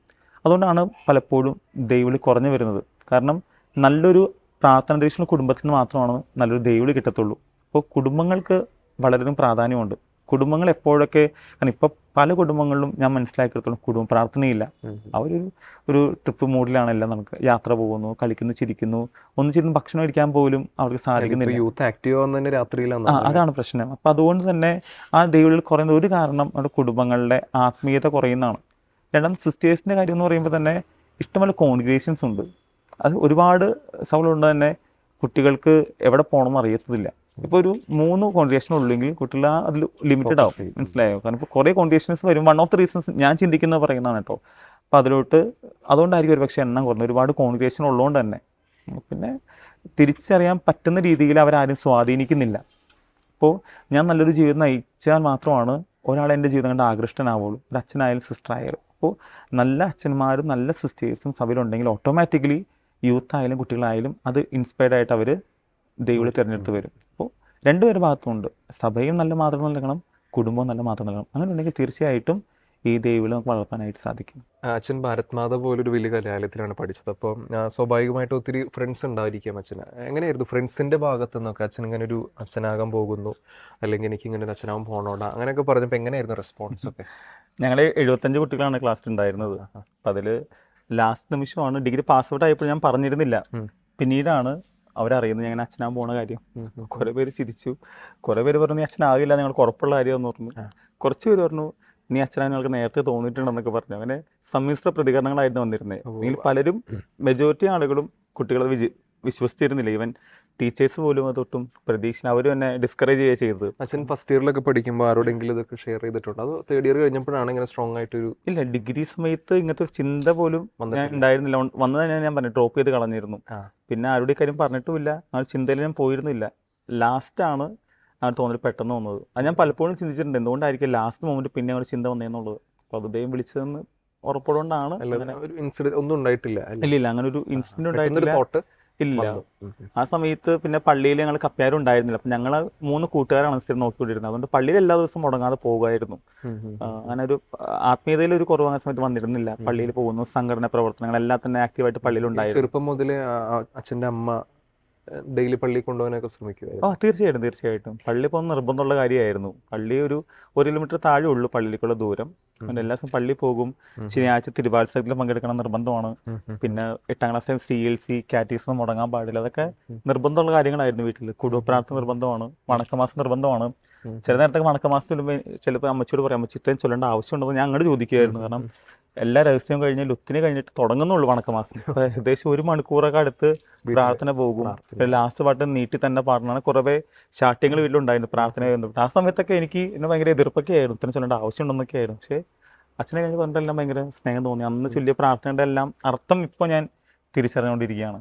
അതുകൊണ്ടാണ് പലപ്പോഴും ദൈവവിളി കുറഞ്ഞു വരുന്നത്. കാരണം നല്ലൊരു പ്രാർത്ഥന അന്തരീക്ഷമുള്ള കുടുംബത്തിൽ നിന്ന് മാത്രമാണ് നല്ലൊരു ദൈവവിളി കിട്ടത്തുള്ളൂ. അപ്പോൾ കുടുംബങ്ങൾക്ക് വളരെയധികം പ്രാധാന്യമുണ്ട്. കുടുംബങ്ങൾ എപ്പോഴൊക്കെ, കാരണം ഇപ്പോൾ പല കുടുംബങ്ങളിലും ഞാൻ മനസ്സിലാക്കിയെടുത്തോളം കുടുംബ പ്രാർത്ഥനയില്ല. ഒരു ട്രിപ്പ് മൂഡിലാണ് എല്ലാം. നമുക്ക് യാത്ര പോകുന്നു, കളിക്കുന്നു, ചിരിക്കുന്നു, ഒന്നിച്ചിരുന്ന് ഭക്ഷണം കഴിക്കാൻ പോലും അവർക്ക് സാധിക്കുന്നില്ല. യൂത്ത് ആക്റ്റീവ് ആവുന്ന തന്നെ രാത്രിയിലാണ്. അതാണ് പ്രശ്നം. അപ്പം അതുകൊണ്ട് തന്നെ ആ ദൈവവിളികൾ കുറയുന്ന ഒരു കാരണം നമ്മുടെ കുടുംബങ്ങളുടെ ആത്മീയത കുറയുന്നതാണ്. രണ്ടാമത് സിസ്റ്റേഴ്സിൻ്റെ കാര്യം എന്ന് പറയുമ്പോൾ തന്നെ ഇഷ്ടംപോലെ കോൺഗ്രിഗേഷൻസ് ഉണ്ട്. അത് ഒരുപാട് സൗണ്ട് തന്നെ കുട്ടികൾക്ക് എവിടെ പോകണമെന്ന് അറിയത്തില്ല. ഇപ്പോൾ ഒരു 3 കോൺഗ്രിഗേഷൻ ഉള്ളെങ്കിൽ കുട്ടികൾ അതിൽ ലിമിറ്റഡ് ആവും. മനസ്സിലായോ? കാരണം ഇപ്പോൾ കുറേ കോൺഗ്രിഗേഷൻസ് വരും. വൺ ഓഫ് ദി റീസൺസ് ഞാൻ ചിന്തിക്കുന്നത് പറയുന്നതാണ് കേട്ടോ. അപ്പോൾ അതുകൊണ്ടായിരിക്കും ഒരു പക്ഷേ എണ്ണം കുറഞ്ഞത്, ഒരുപാട് കോൺഗ്രിഗേഷൻ ഉള്ളതുകൊണ്ട് തന്നെ. പിന്നെ തിരിച്ചറിയാൻ പറ്റുന്ന രീതിയിൽ അവരാരും സ്വാധീനിക്കുന്നില്ല. അപ്പോൾ ഞാൻ നല്ലൊരു ജീവിതം നയിച്ചാൽ മാത്രമാണ് ഒരാൾ എൻ്റെ ജീവിതം കണ്ട് ആകൃഷ്ടനാവുള്ളൂ, ഒരു അച്ഛനായാലും സിസ്റ്റർ ആയാലും. അപ്പോൾ നല്ല അച്ഛന്മാരും നല്ല സിസ്റ്റേഴ്സും സഭയിലുണ്ടെങ്കിൽ ഓട്ടോമാറ്റിക്കലി യൂത്ത് ആയാലും കുട്ടികളായാലും അത് ഇൻസ്പയർഡ് ആയിട്ട് അവർ ദൈവവിളി തിരഞ്ഞെടുത്ത് വരും. അപ്പോൾ രണ്ടുപേരുടെ ഭാഗത്തുമുണ്ട്. സഭയും നല്ല മാതൃക നൽകണം, കുടുംബവും നല്ല മാതൃക നൽകണം. അങ്ങനെ ഉണ്ടെങ്കിൽ തീർച്ചയായിട്ടും ഈ ദൈവവിളി നമുക്ക് വളർത്താനായിട്ട് സാധിക്കും. അച്ഛൻ ഭാരത് മാത പോലൊരു വലിയ കലാലയത്തിലാണ് പഠിച്ചത്. അപ്പോൾ സ്വാഭാവികമായിട്ട് ഒത്തിരി ഫ്രണ്ട്സ് ഉണ്ടായിരിക്കും അച്ഛന്. എങ്ങനെയായിരുന്നു ഫ്രണ്ട്സിൻ്റെ ഭാഗത്തു നിന്നൊക്കെ അച്ഛൻ ഇങ്ങനെ ഒരു അച്ഛനാകാൻ പോകുന്നു, അല്ലെങ്കിൽ എനിക്ക് ഇങ്ങനെ ഒരു അച്ഛനാകാൻ പോകണോടാ അങ്ങനെയൊക്കെ പറഞ്ഞപ്പോൾ എങ്ങനെയായിരുന്നു റെസ്പോൺസ് ഒക്കെ? ഞങ്ങൾ 75 കുട്ടികളാണ് ക്ലാസ്സിൽ ഉണ്ടായിരുന്നത്. അപ്പം അതിൽ ലാസ്റ്റ് നിമിഷമാണ് ഡിഗ്രി പാസ് ഔട്ട് ആയപ്പോൾ ഞാൻ പറഞ്ഞിരുന്നില്ല. പിന്നീടാണ് അവരറിയുന്നത് ഞാൻ അച്ഛനാകാൻ പോണ കാര്യം. കുറേ പേര് ചിരിച്ചു, കുറേ പേര് പറഞ്ഞു നീ അച്ഛനാകില്ല, നിങ്ങൾക്ക് ഉറപ്പുള്ള കാര്യമെന്ന് പറഞ്ഞു. കുറച്ച് പേര് പറഞ്ഞു നീ അച്ഛനാ ഞങ്ങൾക്ക് നേരത്തെ തോന്നിയിട്ടുണ്ടെന്നൊക്കെ പറഞ്ഞു. അങ്ങനെ സമ്മിശ്ര പ്രതികരണങ്ങളായിരുന്നു വന്നിരുന്നത്. ഇതിൽ പലരും, മെജോറിറ്റി ആളുകളും കുട്ടികളെ വിശ്വസിച്ചിരുന്നില്ല. ഈവൻ ടീച്ചേഴ്സ് പോലും അതൊട്ടും പ്രതീക്ഷ, അവരും എന്നെ ഡിസ്കറേജ് ചെയ്യുക ചെയ്തത്. അച്ഛൻ ഫസ്റ്റ് ഇയറിലൊക്കെ പഠിക്കുമ്പോൾ ആരോടെങ്കിലും ഇതൊക്കെ ഷെയർ ചെയ്തിട്ടുണ്ട്? അത് തേർഡ് ഇയർ കഴിഞ്ഞപ്പോഴാണ് ഇങ്ങനെ സ്ട്രോങ് ആയിട്ടൊരു? ഇല്ല, ഡിഗ്രി സമയത്ത് ഇങ്ങനത്തെ ഒരു ചിന്ത പോലും ഉണ്ടായിരുന്നില്ല. വന്നത് തന്നെ ഞാൻ പറഞ്ഞു ഡ്രോപ്പ് ചെയ്ത് കളഞ്ഞിരുന്നു. പിന്നെ ആരുടെ കാര്യം പറഞ്ഞിട്ടുമില്ല, ആ ചിന്തയിൽ ഞാൻ പോയിരുന്നില്ല. ലാസ്റ്റാണ് ആ തോന്നൽ പെട്ടെന്ന് വന്നത്. അത് ഞാൻ പലപ്പോഴും ചിന്തിച്ചിട്ടുണ്ട്, എന്തുകൊണ്ടായിരിക്കും ലാസ്റ്റ് മൊമെന്റ് പിന്നെ ഒരു ചിന്ത വന്നതെന്നുള്ളത്. അപ്പോൾ അത് ദൈവം വിളിച്ചതെന്ന് ഉറപ്പോടുകൊണ്ടാണ്. ഒരു ഇൻസിഡന്റ് ഒന്നും ഉണ്ടായിട്ടില്ല? ഇല്ല, അങ്ങനെ ഒരു ഇൻസിഡന്റ് ഉണ്ടായിട്ടില്ല. ഇല്ല. ആ സമയത്ത് പിന്നെ പള്ളിയിൽ ഞങ്ങൾ കപ്പ്യാരും ഉണ്ടായിരുന്നില്ല. അപ്പം ഞങ്ങൾ 3 കൂട്ടുകാരാണ് സ്ഥിരം നോക്കിക്കൊണ്ടിരുന്നത്. അതുകൊണ്ട് പള്ളിയിൽ എല്ലാ ദിവസവും മുടങ്ങാതെ പോകുമായിരുന്നു. അങ്ങനെ ഒരു ആത്മീയതയിൽ ഒരു കുറവ് ആ സമയത്ത് വന്നിരുന്നില്ല. പള്ളിയിൽ പോകുന്നു, സംഘടന പ്രവർത്തനങ്ങളെല്ലാം തന്നെ ആക്റ്റീവായിട്ട് പള്ളിയിലുണ്ടായിരുന്നു. ചെറുപ്പം മുതലേ അച്ഛൻ്റെ അമ്മ ഡെയിലി പള്ളി കൊണ്ടുപോകാനൊക്കെ ശ്രമിക്കുമായിരുന്നു? തീർച്ചയായിട്ടും പള്ളി പോകുന്ന നിർബന്ധമുള്ള കാര്യമായിരുന്നു. പള്ളി ഒരു 1 കിലോമീറ്റർ താഴെ ഉള്ളൂ പള്ളിയിലേക്കുള്ള ദൂരം. എല്ലാ ദിവസവും പള്ളി പോകും. ശനിയാഴ്ച തിരുവാത്സവത്തിൽ പങ്കെടുക്കണം നിർബന്ധമാണ്. പിന്നെ 8ാം ക്ലാസ് CLC കാറ്റീസം മുടങ്ങാൻ പാടില്ല. അതൊക്കെ നിർബന്ധമുള്ള കാര്യങ്ങളായിരുന്നു. വീട്ടിൽ കുടുംബ പ്രാർത്ഥന നിർബന്ധമാണ്, വണക്കമാസം നിർബന്ധമാണ്. ചില നേരത്തൊക്കെ വണക്കമാസം ചൊല്ലുമ്പോൾ ചിലപ്പോൾ അമ്മച്ചിയോട് പറയാം, അമ്മച്ചി ഇത്രയും ചൊല്ലേണ്ട ആവശ്യമുണ്ടെന്ന് ഞാൻ അങ്ങോട്ട് ചോദിക്കുമായിരുന്നു. കാരണം എല്ലാ രഹസ്യവും കഴിഞ്ഞ് ലുത്തിന് കഴിഞ്ഞിട്ട് തുടങ്ങുന്നുള്ളൂ വണക്കമാസം. അപ്പോൾ ഏകദേശം 1 മണിക്കൂറൊക്കെ അടുത്ത് പ്രാർത്ഥന പോകും. ലാസ്റ്റ് പാട്ട് നീട്ടി തന്നെ പാടണം. കുറേ ശാഠ്യങ്ങൾ വീട്ടിലുണ്ടായിരുന്നു പ്രാർത്ഥന ചെയ്യുന്നത്. ആ സമയത്തൊക്കെ എനിക്ക് എന്നെ ഭയങ്കര എതിർപ്പൊക്കെ ആയിരുന്നു, ഇത്രയും ചൊല്ലേണ്ട ആവശ്യമുണ്ടെന്നൊക്കെ ആയിരുന്നു. പക്ഷേ അച്ഛനെ കഴിഞ്ഞ് പറഞ്ഞിട്ടെല്ലാം ഭയങ്കര സ്നേഹം തോന്നി. അന്ന് ചൊല്ലിയ പ്രാർത്ഥനയുടെ എല്ലാം അർത്ഥം ഇപ്പോൾ ഞാൻ തിരിച്ചറിഞ്ഞുകൊണ്ടിരിക്കുകയാണ്.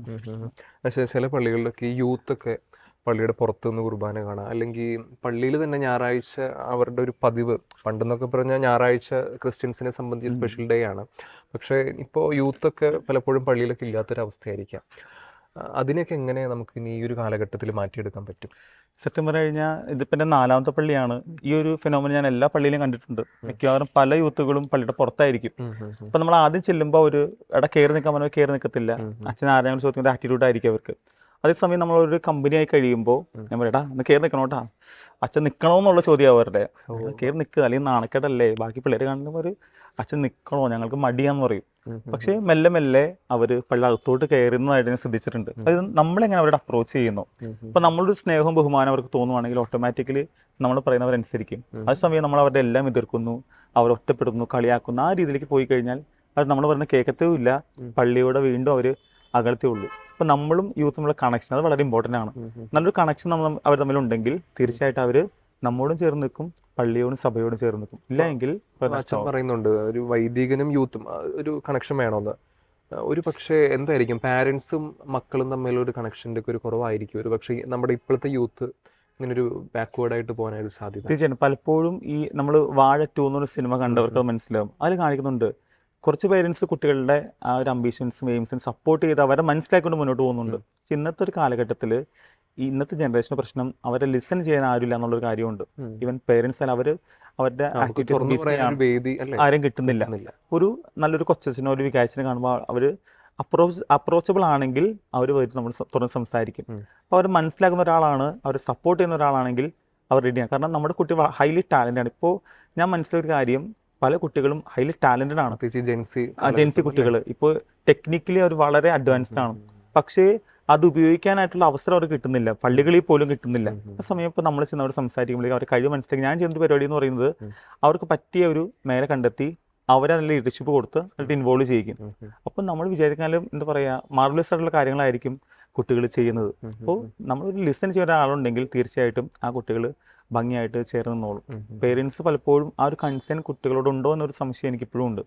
പക്ഷേ ചില പള്ളികളിലൊക്കെ ഈ യൂത്തൊക്കെ പള്ളിയുടെ പുറത്തുനിന്ന് കുർബാന കാണാം, അല്ലെങ്കിൽ പള്ളിയിൽ തന്നെ ഞായറാഴ്ച അവരുടെ ഒരു പതിവ്. പണ്ടെന്നൊക്കെ പറഞ്ഞാൽ ഞായറാഴ്ച ക്രിസ്ത്യൻസിനെ സംബന്ധിച്ച് സ്പെഷ്യൽ ഡേ ആണ്. പക്ഷേ ഇപ്പോൾ യൂത്തൊക്കെ പലപ്പോഴും പള്ളിയിലൊക്കെ ഇല്ലാത്തൊരവസ്ഥയായിരിക്കാം. അതിനെയൊക്കെ എങ്ങനെ നമുക്ക് ഇനി ഈ ഒരു കാലഘട്ടത്തിൽ മാറ്റിയെടുക്കാൻ പറ്റും? സത്യം പറഞ്ഞു കഴിഞ്ഞാൽ ഇതിപ്പോൾ എൻ്റെ 4ാമത്തെ പള്ളിയാണ്. ഈ ഒരു ഫിനോമിന ഞാൻ എല്ലാ പള്ളിയിലും കണ്ടിട്ടുണ്ട്. മിക്കവാറും പല യൂത്തുകളും പള്ളിയുടെ പുറത്തായിരിക്കും. അപ്പം നമ്മൾ ആദ്യം ചെല്ലുമ്പോൾ ഒരു ഇട കയറി നിൽക്കാൻ പറഞ്ഞാൽ കയറി നിൽക്കത്തില്ല. അച്ഛൻ ആരെങ്കിലും ചോദിക്കുന്ന ആറ്റിറ്റ്യൂഡ് ആയിരിക്കും അവർക്ക്. അതേസമയം നമ്മളൊരു കമ്പനി ആയി കഴിയുമ്പോൾ ഞാൻ പറയടാ ഒന്ന് കയറി നിൽക്കണോട്ടാ, അച്ഛൻ നിൽക്കണമെന്നുള്ള ചോദ്യം അവരുടെ. കയറി നിൽക്കുക, അല്ലെങ്കിൽ നാണക്കേടല്ലേ ബാക്കി പിള്ളേർ കാണുമ്പോൾ ഒരു അച്ഛൻ നിൽക്കണോ, ഞങ്ങൾക്ക് മടിയാന്ന് പറയും. പക്ഷേ മെല്ലെ മെല്ലെ അവർ പള്ളി അകത്തോട്ട് കയറുന്നതായിട്ട് ഞാൻ ശ്രദ്ധിച്ചിട്ടുണ്ട്. അതായത് നമ്മളെങ്ങനെ അവരുടെ അപ്രോച്ച് ചെയ്യുന്നു. അപ്പം നമ്മളൊരു സ്നേഹവും ബഹുമാനം അവർക്ക് തോന്നുവാണെങ്കിൽ ഓട്ടോമാറ്റിക്കലി നമ്മൾ പറയുന്നവരനുസരിക്കും. അതേസമയം നമ്മൾ അവരുടെ എല്ലാം എതിർക്കുന്നു, അവർ ഒറ്റപ്പെടുന്നു, കളിയാക്കുന്നു, ആ രീതിയിലേക്ക് പോയി കഴിഞ്ഞാൽ അത് നമ്മൾ പറയുന്ന കേൾക്കത്തേ ഇല്ല. പള്ളിയോടെ വീണ്ടും അവർ അകലത്തേ ഉള്ളൂ. അപ്പം നമ്മളും യൂത്ത് തമ്മിലുള്ള കണക്ഷൻ അത് വളരെ ഇമ്പോർട്ടൻ്റ് ആണ്. നല്ലൊരു കണക്ഷൻ അവർ തമ്മിലുണ്ടെങ്കിൽ തീർച്ചയായിട്ടും അവർ നമ്മോടും ചേർന്ന് നിൽക്കും, പള്ളിയോടും സഭയോടും ചേർന്ന് നിൽക്കും. ഇല്ല എങ്കിൽ അച്ഛൻ പറയുന്നുണ്ട് ഒരു വൈദികനും യൂത്തും ഒരു കണക്ഷൻ വേണമെന്ന്. ഒരു പക്ഷേ എന്തായിരിക്കും പാരൻസും മക്കളും തമ്മിലൊരു കണക്ഷൻ്റെ ഒക്കെ ഒരു കുറവായിരിക്കും ഒരു പക്ഷേ നമ്മുടെ ഇപ്പോഴത്തെ യൂത്ത് ഇങ്ങനൊരു ബാക്ക്വേർഡായിട്ട് പോകാനൊരു സാധ്യത. തീർച്ചയായിട്ടും പലപ്പോഴും ഈ നമ്മൾ വാഴ 2 എന്നൊരു സിനിമ കണ്ടവർക്ക് മനസ്സിലാവും. അതിൽ കാണിക്കുന്നുണ്ട് കുറച്ച് പേരൻസ് കുട്ടികളുടെ ആ ഒരു അംബിഷൻസും എയിംസും സപ്പോർട്ട് ചെയ്ത് അവരെ മനസ്സിലാക്കിക്കൊണ്ട് മുന്നോട്ട് പോകുന്നുണ്ട്. പക്ഷെ ഇന്നത്തെ ഒരു കാലഘട്ടത്തിൽ ഇന്നത്തെ ജനറേഷൻ്റെ പ്രശ്നം അവരെ ലിസൺ ചെയ്യാൻ ആരുമില്ല എന്നുള്ളൊരു കാര്യമുണ്ട്. ഈവൻ പേരൻസ് അല്ല, അവരുടെ ആക്ടിവിറ്റീസ് ആരും കിട്ടുന്നില്ല. ഒരു നല്ലൊരു കൊച്ചച്ഛനോ ഒരു വികാരിച്ചനെ കാണുമ്പോൾ അവർ അപ്രോച്ചബിൾ ആണെങ്കിൽ അവർ വരും, നമ്മൾ തുറന്ന് സംസാരിക്കും. അപ്പോൾ അവർ മനസ്സിലാക്കുന്ന ഒരാളാണ്, അവർ സപ്പോർട്ട് ചെയ്യുന്ന ഒരാളാണെങ്കിൽ അവർ റെഡിയാണ്. കാരണം നമ്മുടെ കുട്ടി ഹൈലി ടാലൻ്റ് ആണ്. ഇപ്പോൾ ഞാൻ മനസ്സിലാക്കിയ കാര്യം, പല കുട്ടികളും ഹൈലി ടാലൻറ്റഡ് ആണ്. ജെൻസി കുട്ടികൾ ഇപ്പോൾ ടെക്നിക്കലി അവർ വളരെ അഡ്വാൻസ്ഡ് ആണ്. പക്ഷേ അത് ഉപയോഗിക്കാനായിട്ടുള്ള അവസരം അവർക്ക് കിട്ടുന്നില്ല, പള്ളികളിൽ പോലും കിട്ടുന്നില്ല. ആ സമയം ഇപ്പോൾ നമ്മൾ ചെന്നവർ സംസാരിക്കുമ്പോഴേക്കും അവർ കഴിവ് മനസ്സിലാക്കി. ഞാൻ ചെയ്യുന്ന പരിപാടി എന്ന് പറയുന്നത് അവർക്ക് പറ്റിയ ഒരു മേലെ കണ്ടെത്തി അവരെ നല്ല ലീഡർഷിപ്പ് കൊടുത്ത് അതിൽ ഇൻവോൾവ് ചെയ്യിക്കും. അപ്പം നമ്മൾ വിചാരിക്കാനും എന്താ പറയുക, മാർവലസ് ആയിട്ടുള്ള കാര്യങ്ങളായിരിക്കും കുട്ടികൾ ചെയ്യുന്നത്. അപ്പോൾ നമ്മളൊരു ലിസൺ ചെയ്യുന്ന ഒരാളുണ്ടെങ്കിൽ തീർച്ചയായിട്ടും ആ കുട്ടികൾ ഭംഗിയായിട്ട് ചേർന്ന് നിന്നോളും. പേരൻസ് പലപ്പോഴും ആ ഒരു കൺസേൺ കുട്ടികളോട് ഉണ്ടോ എന്നൊരു സംശയം എനിക്കിപ്പോഴും ഉണ്ട്.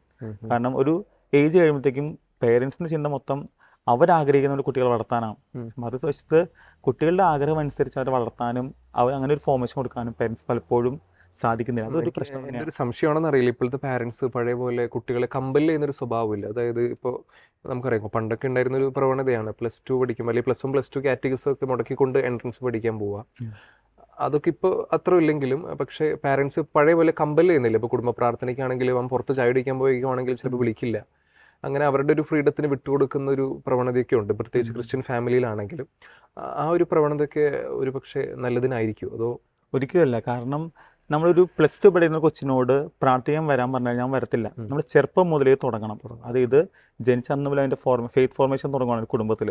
കാരണം ഒരു ഏജ് കഴിയുമ്പോഴത്തേക്കും പേരൻസിൻ്റെ ചിന്ത മൊത്തം അവരാഗ്രഹിക്കുന്ന ഒരു കുട്ടികളെ വളർത്താനാണ്. മറുവശത്ത് കുട്ടികളുടെ ആഗ്രഹം അനുസരിച്ച് അവരെ വളർത്താനും അവർ അങ്ങനെ ഒരു ഫോർമേഷൻ കൊടുക്കാനും പേരൻസ് പലപ്പോഴും സാധിക്കുന്നില്ല. അതൊരു പ്രശ്നം. എൻ്റെ ഒരു സംശയമാണെന്ന് അറിയില്ല, ഇപ്പോഴത്തെ പാരൻസ് പഴയ പോലെ കുട്ടികളെ കമ്പൽ ചെയ്യുന്നൊരു സ്വഭാവമില്ല. അതായത് ഇപ്പോൾ നമുക്കറിയാം പണ്ടൊക്കെ ഉണ്ടായിരുന്ന ഒരു പ്രവണതയാണ് +2 പഠിക്കുമ്പോൾ അല്ലെങ്കിൽ +1 +2 കാറ്റഗറീസ് ഒക്കെ മുടക്കിക്കൊണ്ട് എൻട്രൻസ് പഠിക്കാൻ പോവുക. അതൊക്കെ ഇപ്പോൾ അത്ര ഇല്ലെങ്കിലും പക്ഷേ പാരൻസ് പഴയ പോലെ കമ്പൽ ചെയ്യുന്നില്ല. ഇപ്പോൾ കുടുംബ പ്രാർത്ഥനയ്ക്കാണെങ്കിലും അവൻ പുറത്ത് ചായ കുടിക്കാൻ പോവുകയാണെങ്കിൽ ചിലപ്പോൾ വിളിക്കില്ല. അങ്ങനെ അവരുടെ ഒരു ഫ്രീഡത്തിന് വിട്ടുകൊടുക്കുന്ന ഒരു പ്രവണതയൊക്കെ ഉണ്ട്, പ്രത്യേകിച്ച് ക്രിസ്ത്യൻ ഫാമിലിയിലാണെങ്കിലും. ആ ഒരു പ്രവണതയൊക്കെ ഒരു പക്ഷേ നല്ലതിനായിരിക്കും അതോ? ഒരിക്കലല്ല. കാരണം നമ്മളൊരു +2 പഠിക്കുന്ന കൊച്ചിനോട് പ്രാർത്ഥിക്കാൻ വരാൻ പറഞ്ഞാൽ ഞാൻ വരത്തില്ല. നമ്മൾ ചെറുപ്പം മുതലേ തുടങ്ങണം. അതായത് ജനിച്ച അന്ന് മുതൽ അതിൻ്റെ ഫെയ്ത്ത് ഫോർമേഷൻ തുടങ്ങുകയാണ് കുടുംബത്തിൽ.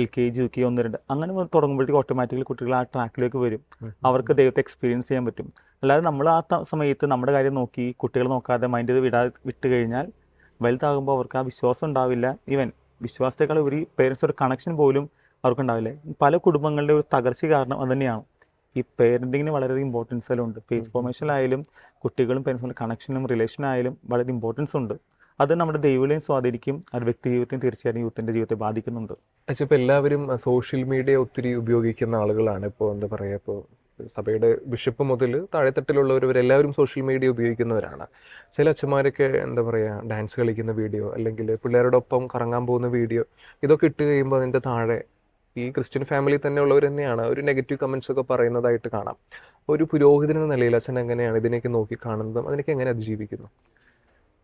LKG UKG 1 2 അങ്ങനെ തുടങ്ങുമ്പോഴത്തേക്ക് ഓട്ടോമാറ്റിക്കലി കുട്ടികൾ ആ ട്രാക്കിലേക്ക് വരും. അവർക്ക് ദൈവത്തെ എക്സ്പീരിയൻസ് ചെയ്യാൻ പറ്റും. അല്ലാതെ നമ്മൾ ആ സമയത്ത് നമ്മുടെ കാര്യം നോക്കി കുട്ടികൾ നോക്കാതെ മൈൻഡ് ചെയ്ത് വിട്ട് കഴിഞ്ഞാൽ വലുതാകുമ്പോൾ അവർക്ക് ആ വിശ്വാസം ഉണ്ടാവില്ല. ഈവൻ വിശ്വാസത്തെക്കാൾ ഒരു പേരൻസ് ഒരു കണക്ഷൻ പോലും അവർക്കുണ്ടാവില്ല. പല കുടുംബങ്ങളുടെ ഒരു തകർച്ച കാരണം അത് തന്നെയാണ്. ഈ പേരൻറ്റിങ്ങിന് വളരെയധികം ഇമ്പോർട്ടൻസ് എല്ലാം ഉണ്ട്. ഫേസ് ഫോർമേഷനിലായാലും കുട്ടികളും പേരൻസിൻ്റെ കണക്ഷനും റിലേഷനായാലും വളരെ ഇമ്പോർട്ടൻസ് ഉണ്ട്. അത് നമ്മുടെ ദൈവങ്ങളെയും സ്വാധീനിക്കും, അത് വ്യക്തി ജീവിതത്തെയും തീർച്ചയായും യൂത്തിൻ്റെ ജീവിതത്തെ ബാധിക്കുന്നുണ്ട്. പക്ഷേ ഇപ്പോൾ എല്ലാവരും സോഷ്യൽ മീഡിയ ഒത്തിരി ഉപയോഗിക്കുന്ന ആളുകളാണ്. ഇപ്പോൾ എന്താ പറയുക, ഇപ്പോൾ സഭയുടെ ബിഷപ്പ് മുതൽ താഴെത്തട്ടിലുള്ളവരെല്ലാവരും സോഷ്യൽ മീഡിയ ഉപയോഗിക്കുന്നവരാണ്. ചില അച്ഛന്മാരൊക്കെ എന്താ പറയുക ഡാൻസ് കളിക്കുന്ന വീഡിയോ അല്ലെങ്കിൽ പിള്ളേരോടൊപ്പം കറങ്ങാൻ പോകുന്ന വീഡിയോ ഇതൊക്കെ ഇട്ട് കഴിയുമ്പോൾ അതിൻ്റെ താഴെ ഈ ക്രിസ്ത്യൻ ഫാമിലി തന്നെ ഉള്ളവർ തന്നെയാണ് ഒരു നെഗറ്റീവ് കമൻസ് ഒക്കെ പറയുന്നതായിട്ട് കാണാം. ഒരു പുരോഹിതൻ എന്ന നിലയിൽ അച്ഛൻ എങ്ങനെയാണ് ഇതിനൊക്കെ നോക്കി കാണുന്നതും അതിനൊക്കെ എങ്ങനെ അതിജീവിക്കുന്നു?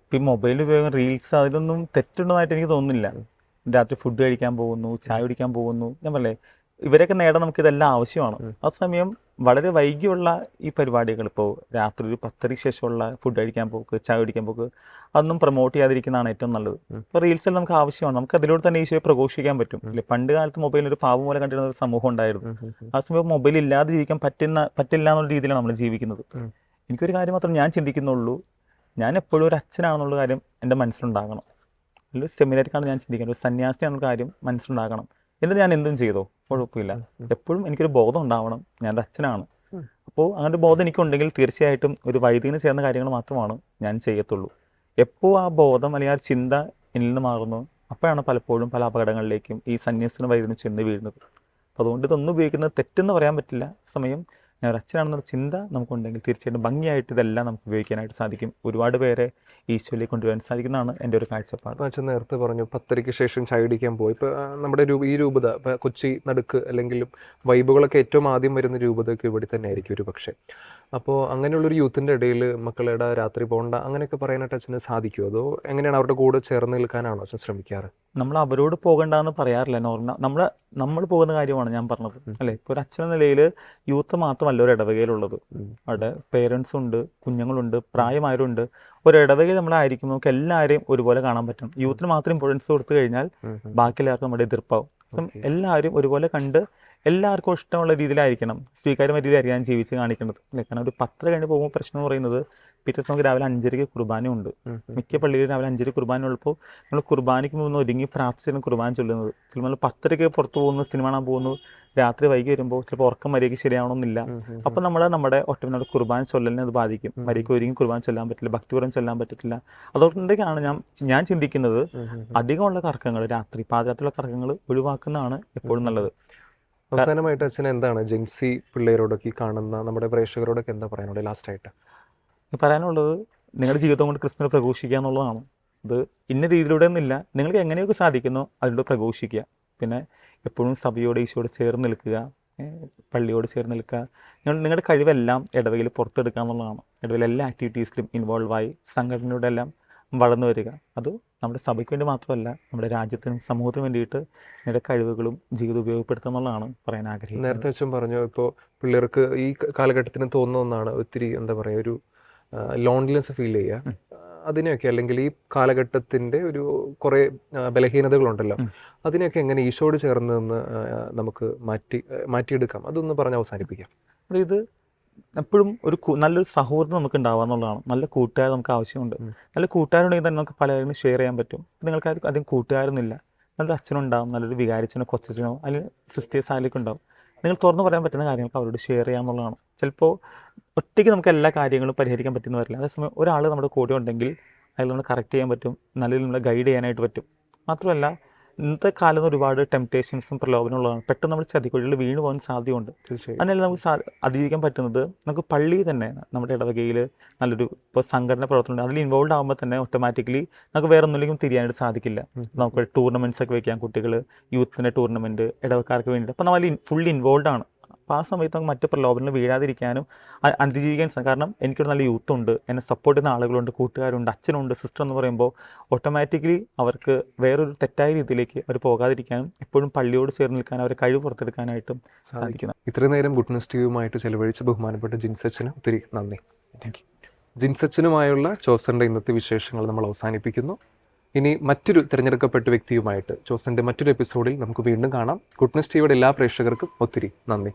ഇപ്പം ഈ മൊബൈൽ ഉപയോഗം റീൽസ് അതിലൊന്നും തെറ്റുണ്ടെന്നായിട്ട് എനിക്ക് തോന്നുന്നില്ല. രാത്രി ഫുഡ് കഴിക്കാൻ പോകുന്നു, ചായ കുടിക്കാൻ പോകുന്നു, ഞാൻ പറയേ ഇവരൊക്കെ നേടാൻ നമുക്ക് ഇതെല്ലാം ആവശ്യമാണ്. ആ സമയം വളരെ വൈകിയുള്ള ഈ പരിപാടികൾ, ഇപ്പോൾ രാത്രി ഒരു 10:00 ശേഷമുള്ള ഫുഡ് കഴിക്കാൻ പോക്ക്, ചായ കുടിക്കാൻ പോക്ക്, അതൊന്നും പ്രൊമോട്ട് ചെയ്യാതിരിക്കുന്നതാണ് ഏറ്റവും നല്ലത്. ഇപ്പോൾ റീൽസെല്ലാം നമുക്ക് ആവശ്യമാണ്, നമുക്ക് അതിലൂടെ തന്നെ ഈശോയെ പ്രഘോഷിക്കാൻ പറ്റും. അല്ലെ, പണ്ട് കാലത്ത് മൊബൈലിൽ ഒരു പാവം പോലെ കണ്ടിരുന്ന ഒരു സമൂഹം ഉണ്ടായിരുന്നു. ആ സമയം മൊബൈൽ ഇല്ലാതെ ജീവിക്കാൻ പറ്റില്ല എന്നുള്ള രീതിയിലാണ് നമ്മൾ ജീവിക്കുന്നത്. എനിക്കൊരു കാര്യം മാത്രം ഞാൻ ചിന്തിക്കുന്നുള്ളൂ, ഞാൻ എപ്പോഴും ഒരു അച്ഛനാണെന്നുള്ള കാര്യം എൻ്റെ മനസ്സിലുണ്ടാകണം. ഒരു സെമിനാരിക്കാണ് ഞാൻ ചിന്തിക്കുന്നത്, ഒരു സന്യാസിയാണെന്നുള്ള കാര്യം മനസ്സിലുണ്ടാകണം. എന്നിട്ട് ഞാൻ എന്തും ചെയ്തോ കുഴപ്പമില്ല, എപ്പോഴും എനിക്കൊരു ബോധം ഉണ്ടാവണം, ഞാൻ എൻ്റെ അച്ഛനാണ്. അപ്പോൾ അങ്ങനെ ഒരു ബോധം എനിക്കുണ്ടെങ്കിൽ തീർച്ചയായിട്ടും ഒരു വൈദികന് ചേർന്ന കാര്യങ്ങൾ മാത്രമാണ് ഞാൻ ചെയ്യത്തുള്ളൂ. എപ്പോൾ ആ ബോധം അല്ലെങ്കിൽ ആ ചിന്ത എന്നിൽ നിന്ന് മാറുന്നു, അപ്പോഴാണ് പലപ്പോഴും പല അപകടങ്ങളിലേക്കും ഈ സന്യാസത്തിനും വൈദികനും ചെന്ന് വീഴുന്നത്. അപ്പോൾ അതുകൊണ്ട് ഇതൊന്നും ഉപയോഗിക്കുന്നത് തെറ്റെന്ന് പറയാൻ പറ്റില്ല. സമയം ഞാൻ ഒരു അച്ഛനാണെന്നുള്ള ചിന്ത നമുക്കുണ്ടെങ്കിൽ തീർച്ചയായിട്ടും ഭംഗിയായിട്ട് ഇതെല്ലാം നമുക്ക് ഉപയോഗിക്കാനായിട്ട് സാധിക്കും. ഒരുപാട് പേരെ ഈശോയിലേക്ക് കൊണ്ടുവരാൻ സാധിക്കുന്നതാണ് എൻ്റെ ഒരു കാഴ്ചപ്പാട്. അപ്പോൾ അച്ഛൻ നേരത്തെ പറഞ്ഞു 10:30 ശേഷം ചായ കുടിക്കാൻ പോയി. ഇപ്പോൾ നമ്മുടെ ഈ രൂപത ഇപ്പോൾ കൊച്ചി നടുക്ക് അല്ലെങ്കിലും വൈബുകളൊക്കെ ഏറ്റവും ആദ്യം വരുന്ന രൂപതയൊക്കെ ഇവിടെ തന്നെ ആയിരിക്കും ഒരു പക്ഷേ. അപ്പോൾ അങ്ങനെയുള്ളൊരു യൂത്തിൻ്റെ ഇടയിൽ മക്കളുടെ രാത്രി പോകണ്ട അങ്ങനെയൊക്കെ പറയാനായിട്ട് അച്ഛന് സാധിക്കുമോ? അതോ എങ്ങനെയാണ് അവരുടെ കൂടെ ചേർന്ന് നിൽക്കാനാണോ അച്ഛൻ ശ്രമിക്കാറ്? നമ്മൾ അവരോട് പോകണ്ടെന്ന് പറയാറില്ല. നമ്മൾ പോകുന്ന കാര്യമാണ് ഞാൻ പറഞ്ഞത് അല്ലേ. ഇപ്പോൾ ഒരു അച്ഛൻ എന്ന നിലയിൽ യൂത്ത് മാത്രമല്ല ഒരു ഇടവകയിലുള്ളത്. അവിടെ പേരൻസ് ഉണ്ട്, കുഞ്ഞുങ്ങളുണ്ട്, പ്രായമായവരുണ്ട്. ഒരു ഇടവകയിൽ നമ്മളായിരിക്കും നമുക്ക് എല്ലാവരെയും ഒരുപോലെ കാണാൻ പറ്റും. യൂത്തിന് മാത്രം ഇമ്പോർട്ടൻസ് കൊടുത്തു കഴിഞ്ഞാൽ ബാക്കി എല്ലാവർക്കും നമ്മുടെ എതിർപ്പാവും. എല്ലാവരും ഒരുപോലെ കണ്ട് എല്ലാവർക്കും ഇഷ്ടമുള്ള രീതിയിലായിരിക്കണം, സ്വീകാര്യമായ രീതിയിലായിരിക്കും ഞാൻ ജീവിച്ച് കാണിക്കേണ്ടത് അല്ലേ. കാരണം ഒരു 10 കഴിഞ്ഞ് പോകുമ്പോൾ പ്രശ്നം എന്ന് പറയുന്നത് പിറ്റേ ദിവസം നമുക്ക് രാവിലെ 5:30 കുർബാനയുണ്ട്. മിക്ക പള്ളിയിൽ രാവിലെ 5:30 കുർബാന ഉള്ളപ്പോൾ നമ്മൾ കുർബാനയ്ക്ക് മുമ്പ് ഒരുങ്ങി പ്രാർത്ഥിച്ചാണ് കുർബാന ചൊല്ലുന്നത്. ചിലപ്പോൾ നമ്മൾ 10:30 പുറത്ത് പോകുന്നു, സിനിമ കാണാൻ പോകുന്നു, രാത്രി വൈകി വരുമ്പോൾ ചിലപ്പോൾ ഉറക്കം മര്യാദയ്ക്ക് ശരിയാവണമെന്നില്ല. അപ്പം നമ്മുടെ ഒറ്റ കുർബാന ചൊല്ലലിനെ അത് ബാധിക്കും. മര്യാദയ്ക്ക് ഒരുങ്ങി കുർബാന ചൊല്ലാൻ പറ്റില്ല, ഭക്തിപൂർവ്വം ചൊല്ലാൻ പറ്റത്തില്ല. അതുകൊണ്ടൊക്കെയാണ് ഞാൻ ചിന്തിക്കുന്നത് അധികമുള്ള കറക്കങ്ങൾ, പാതിരാത്രിയുള്ള കറക്കങ്ങൾ ഒഴിവാക്കുന്നതാണ് എപ്പോഴും നല്ലത്. അവസാനമായിട്ട് അച്ഛൻ എന്താണ് ജെൻസി പിള്ളേരോടൊക്കെ കാണുന്ന നമ്മുടെ പ്രേക്ഷകരോടൊക്കെ എന്താ പറയാനുള്ളത് ലാസ്റ്റായിട്ട്? പറയാനുള്ളത് നിങ്ങളുടെ ജീവിതം കൊണ്ട് ക്രിസ്തുവിനെ പ്രഘോഷിക്കുക എന്നുള്ളതാണ്. അത് ഇന്ന രീതിയിലൂടെ ഒന്നുമില്ല, നിങ്ങൾക്ക് എങ്ങനെയൊക്കെ സാധിക്കുന്നോ അതിലൂടെ പ്രഘോഷിക്കുക. പിന്നെ എപ്പോഴും സഭയോട് ഈശോയോട് ചേർന്ന് നിൽക്കുക, പള്ളിയോട് ചേർന്ന് നിൽക്കുക. നിങ്ങളുടെ കഴിവെല്ലാം ഇടവകയിൽ പുറത്തെടുക്കുക എന്നുള്ളതാണ്. ഇടവകയിൽ എല്ലാ ആക്ടിവിറ്റീസിലും ഇൻവോൾവായി സംഘടനയുടെ എല്ലാം വളർന്നു വരിക. അത് നമ്മുടെ സഭയ്ക്ക് വേണ്ടി മാത്രമല്ല, നമ്മുടെ രാജ്യത്തിനും സമൂഹത്തിനും വേണ്ടിയിട്ട് നിങ്ങളുടെ കഴിവുകളും ജീവിതം ഉപയോഗപ്പെടുത്തുക എന്നുള്ളതാണ് പറയാൻ ആഗ്രഹിക്കുന്നത്. നേരത്തെ അച്ഛൻ പറഞ്ഞു ഇപ്പോൾ പിള്ളേർക്ക് ഈ കാലഘട്ടത്തിന് തോന്നുന്ന ഒന്നാണ് ഒത്തിരി എന്താ പറയുക ഒരു ലോൺലിനെസ് ഫീൽ ചെയ്യുക. അതിനെയൊക്കെ അല്ലെങ്കിൽ ഈ കാലഘട്ടത്തിൻ്റെ ഒരു കുറേ ബലഹീനതകളുണ്ടല്ലോ, അതിനെയൊക്കെ എങ്ങനെ ഈശോയോട് ചേർന്ന് നിന്ന് നമുക്ക് മാറ്റിയെടുക്കാം, അതൊന്ന് പറഞ്ഞ് അവസാനിപ്പിക്കാം. ഇത് എപ്പോഴും നല്ലൊരു സൗഹൃദം നമുക്ക് ഉണ്ടാവുക എന്നുള്ളതാണ്. നല്ല കൂട്ടുകാർ നമുക്ക് ആവശ്യമുണ്ട്. നല്ല കൂട്ടുകാരുണ്ടെങ്കിൽ തന്നെ നമുക്ക് പലരും ഷെയർ ചെയ്യാൻ പറ്റും. നിങ്ങൾക്ക് അധികം കൂട്ടുകാരൊന്നുമില്ല, നല്ലൊരു അച്ഛനുണ്ടാവും, നല്ലൊരു വികാരിച്ചനോ കൊച്ചച്ഛനോ അല്ലെങ്കിൽ സിസ്റ്റേഴ്സ് ആയാലൊക്കെ ഉണ്ടാവും. നിങ്ങൾ തുറന്നു പറയാൻ പറ്റുന്ന കാര്യങ്ങൾക്ക് അവരോട് ഷെയർ ചെയ്യാമെന്നുള്ളതാണ്. ചിലപ്പോൾ ഒറ്റയ്ക്ക് നമുക്ക് എല്ലാ കാര്യങ്ങളും പരിഹരിക്കാൻ പറ്റുന്ന വരില്ല. അതേസമയം ഒരാൾ നമ്മുടെ കൂടെ ഉണ്ടെങ്കിൽ അയാൾ നമ്മൾ കറക്റ്റ് ചെയ്യാൻ പറ്റും, നല്ല നമ്മളെ ഗൈഡ് ചെയ്യാനായിട്ട് പറ്റും. മാത്രമല്ല ഇന്നത്തെ കാലത്ത് ഒരുപാട് ടെംപ്റ്റേഷൻസും പ്രലോഭനമുള്ളതാണ്. പെട്ടെന്ന് നമ്മൾ ചതിക്കുഴിയിൽ വീണ് പോകാൻ സാധ്യതയുണ്ട്. അതിനെല്ലാം നമുക്ക് അതിജീവിക്കാൻ പറ്റുന്നത് നമുക്ക് പള്ളി തന്നെ, നമ്മുടെ ഇടവകയിൽ നല്ലൊരു ഇപ്പോൾ സംഘടന പ്രവർത്തനം അതിൽ ഇൻവോൾവ് ആകുമ്പോൾ തന്നെ ഓട്ടോമാറ്റിക്കലി നമുക്ക് വേറെ ഒന്നിലേക്കും തിരിയാനായിട്ട് സാധിക്കില്ല. നമുക്ക് ടൂർണമെൻറ്റ്സ് ഒക്കെ വയ്ക്കാം, കുട്ടികൾ യൂത്തിൻ്റെ ടൂർണമെൻറ്റ് ഇടവക്കാർക്ക് വേണ്ടിയിട്ട്. അപ്പോൾ നമ്മൾ ഫുള്ളി ഇൻവോൾവ് ആണ്. അപ്പോൾ ആ സമയത്ത് നമുക്ക് മറ്റ് പ്രലോഭനങ്ങൾ വീഴാതിരിക്കാനും അതിജീവിക്കാൻ സാധിക്കും. കാരണം എനിക്കൊരു നല്ല യൂത്തുണ്ട്, എന്നെ സപ്പോർട്ട് ചെയ്യുന്ന ആളുകളുണ്ട്, കൂട്ടുകാരുണ്ട്, അച്ഛനുണ്ട്, സിസ്റ്റർ എന്ന് പറയുമ്പോൾ ഓട്ടോമാറ്റിക്കലി അവർക്ക് വേറൊരു തെറ്റായ രീതിയിലേക്ക് അവർ പോകാതിരിക്കാനും എപ്പോഴും പള്ളിയോട് ചേർന്ന് നിൽക്കാനും അവരെ കഴിവ് പുറത്തെടുക്കാനായിട്ടും സാധിക്കുന്നു. ഇത്രയും നേരം ഗുഡ്നസ് ടിവിയുമായിട്ട് ചെലവഴിച്ച ബഹുമാനപ്പെട്ട ജിൻസച്ചന് ഒത്തിരി നന്ദി. Thank you. ജിൻസച്ചനുമായുള്ള ചോസൻ്റെ ഇന്നത്തെ വിശേഷങ്ങൾ നമ്മൾ അവസാനിപ്പിക്കുന്നു. ഇനി മറ്റൊരു തിരഞ്ഞെടുക്കപ്പെട്ട വ്യക്തിയുമായിട്ട് ചോസൻ്റെ മറ്റൊരു എപ്പിസോഡിൽ നമുക്ക് വീണ്ടും കാണാം. ഗുഡ്നസ് ടിവിയുടെ എല്ലാ പ്രേക്ഷകർക്കും ഒത്തിരി നന്ദി.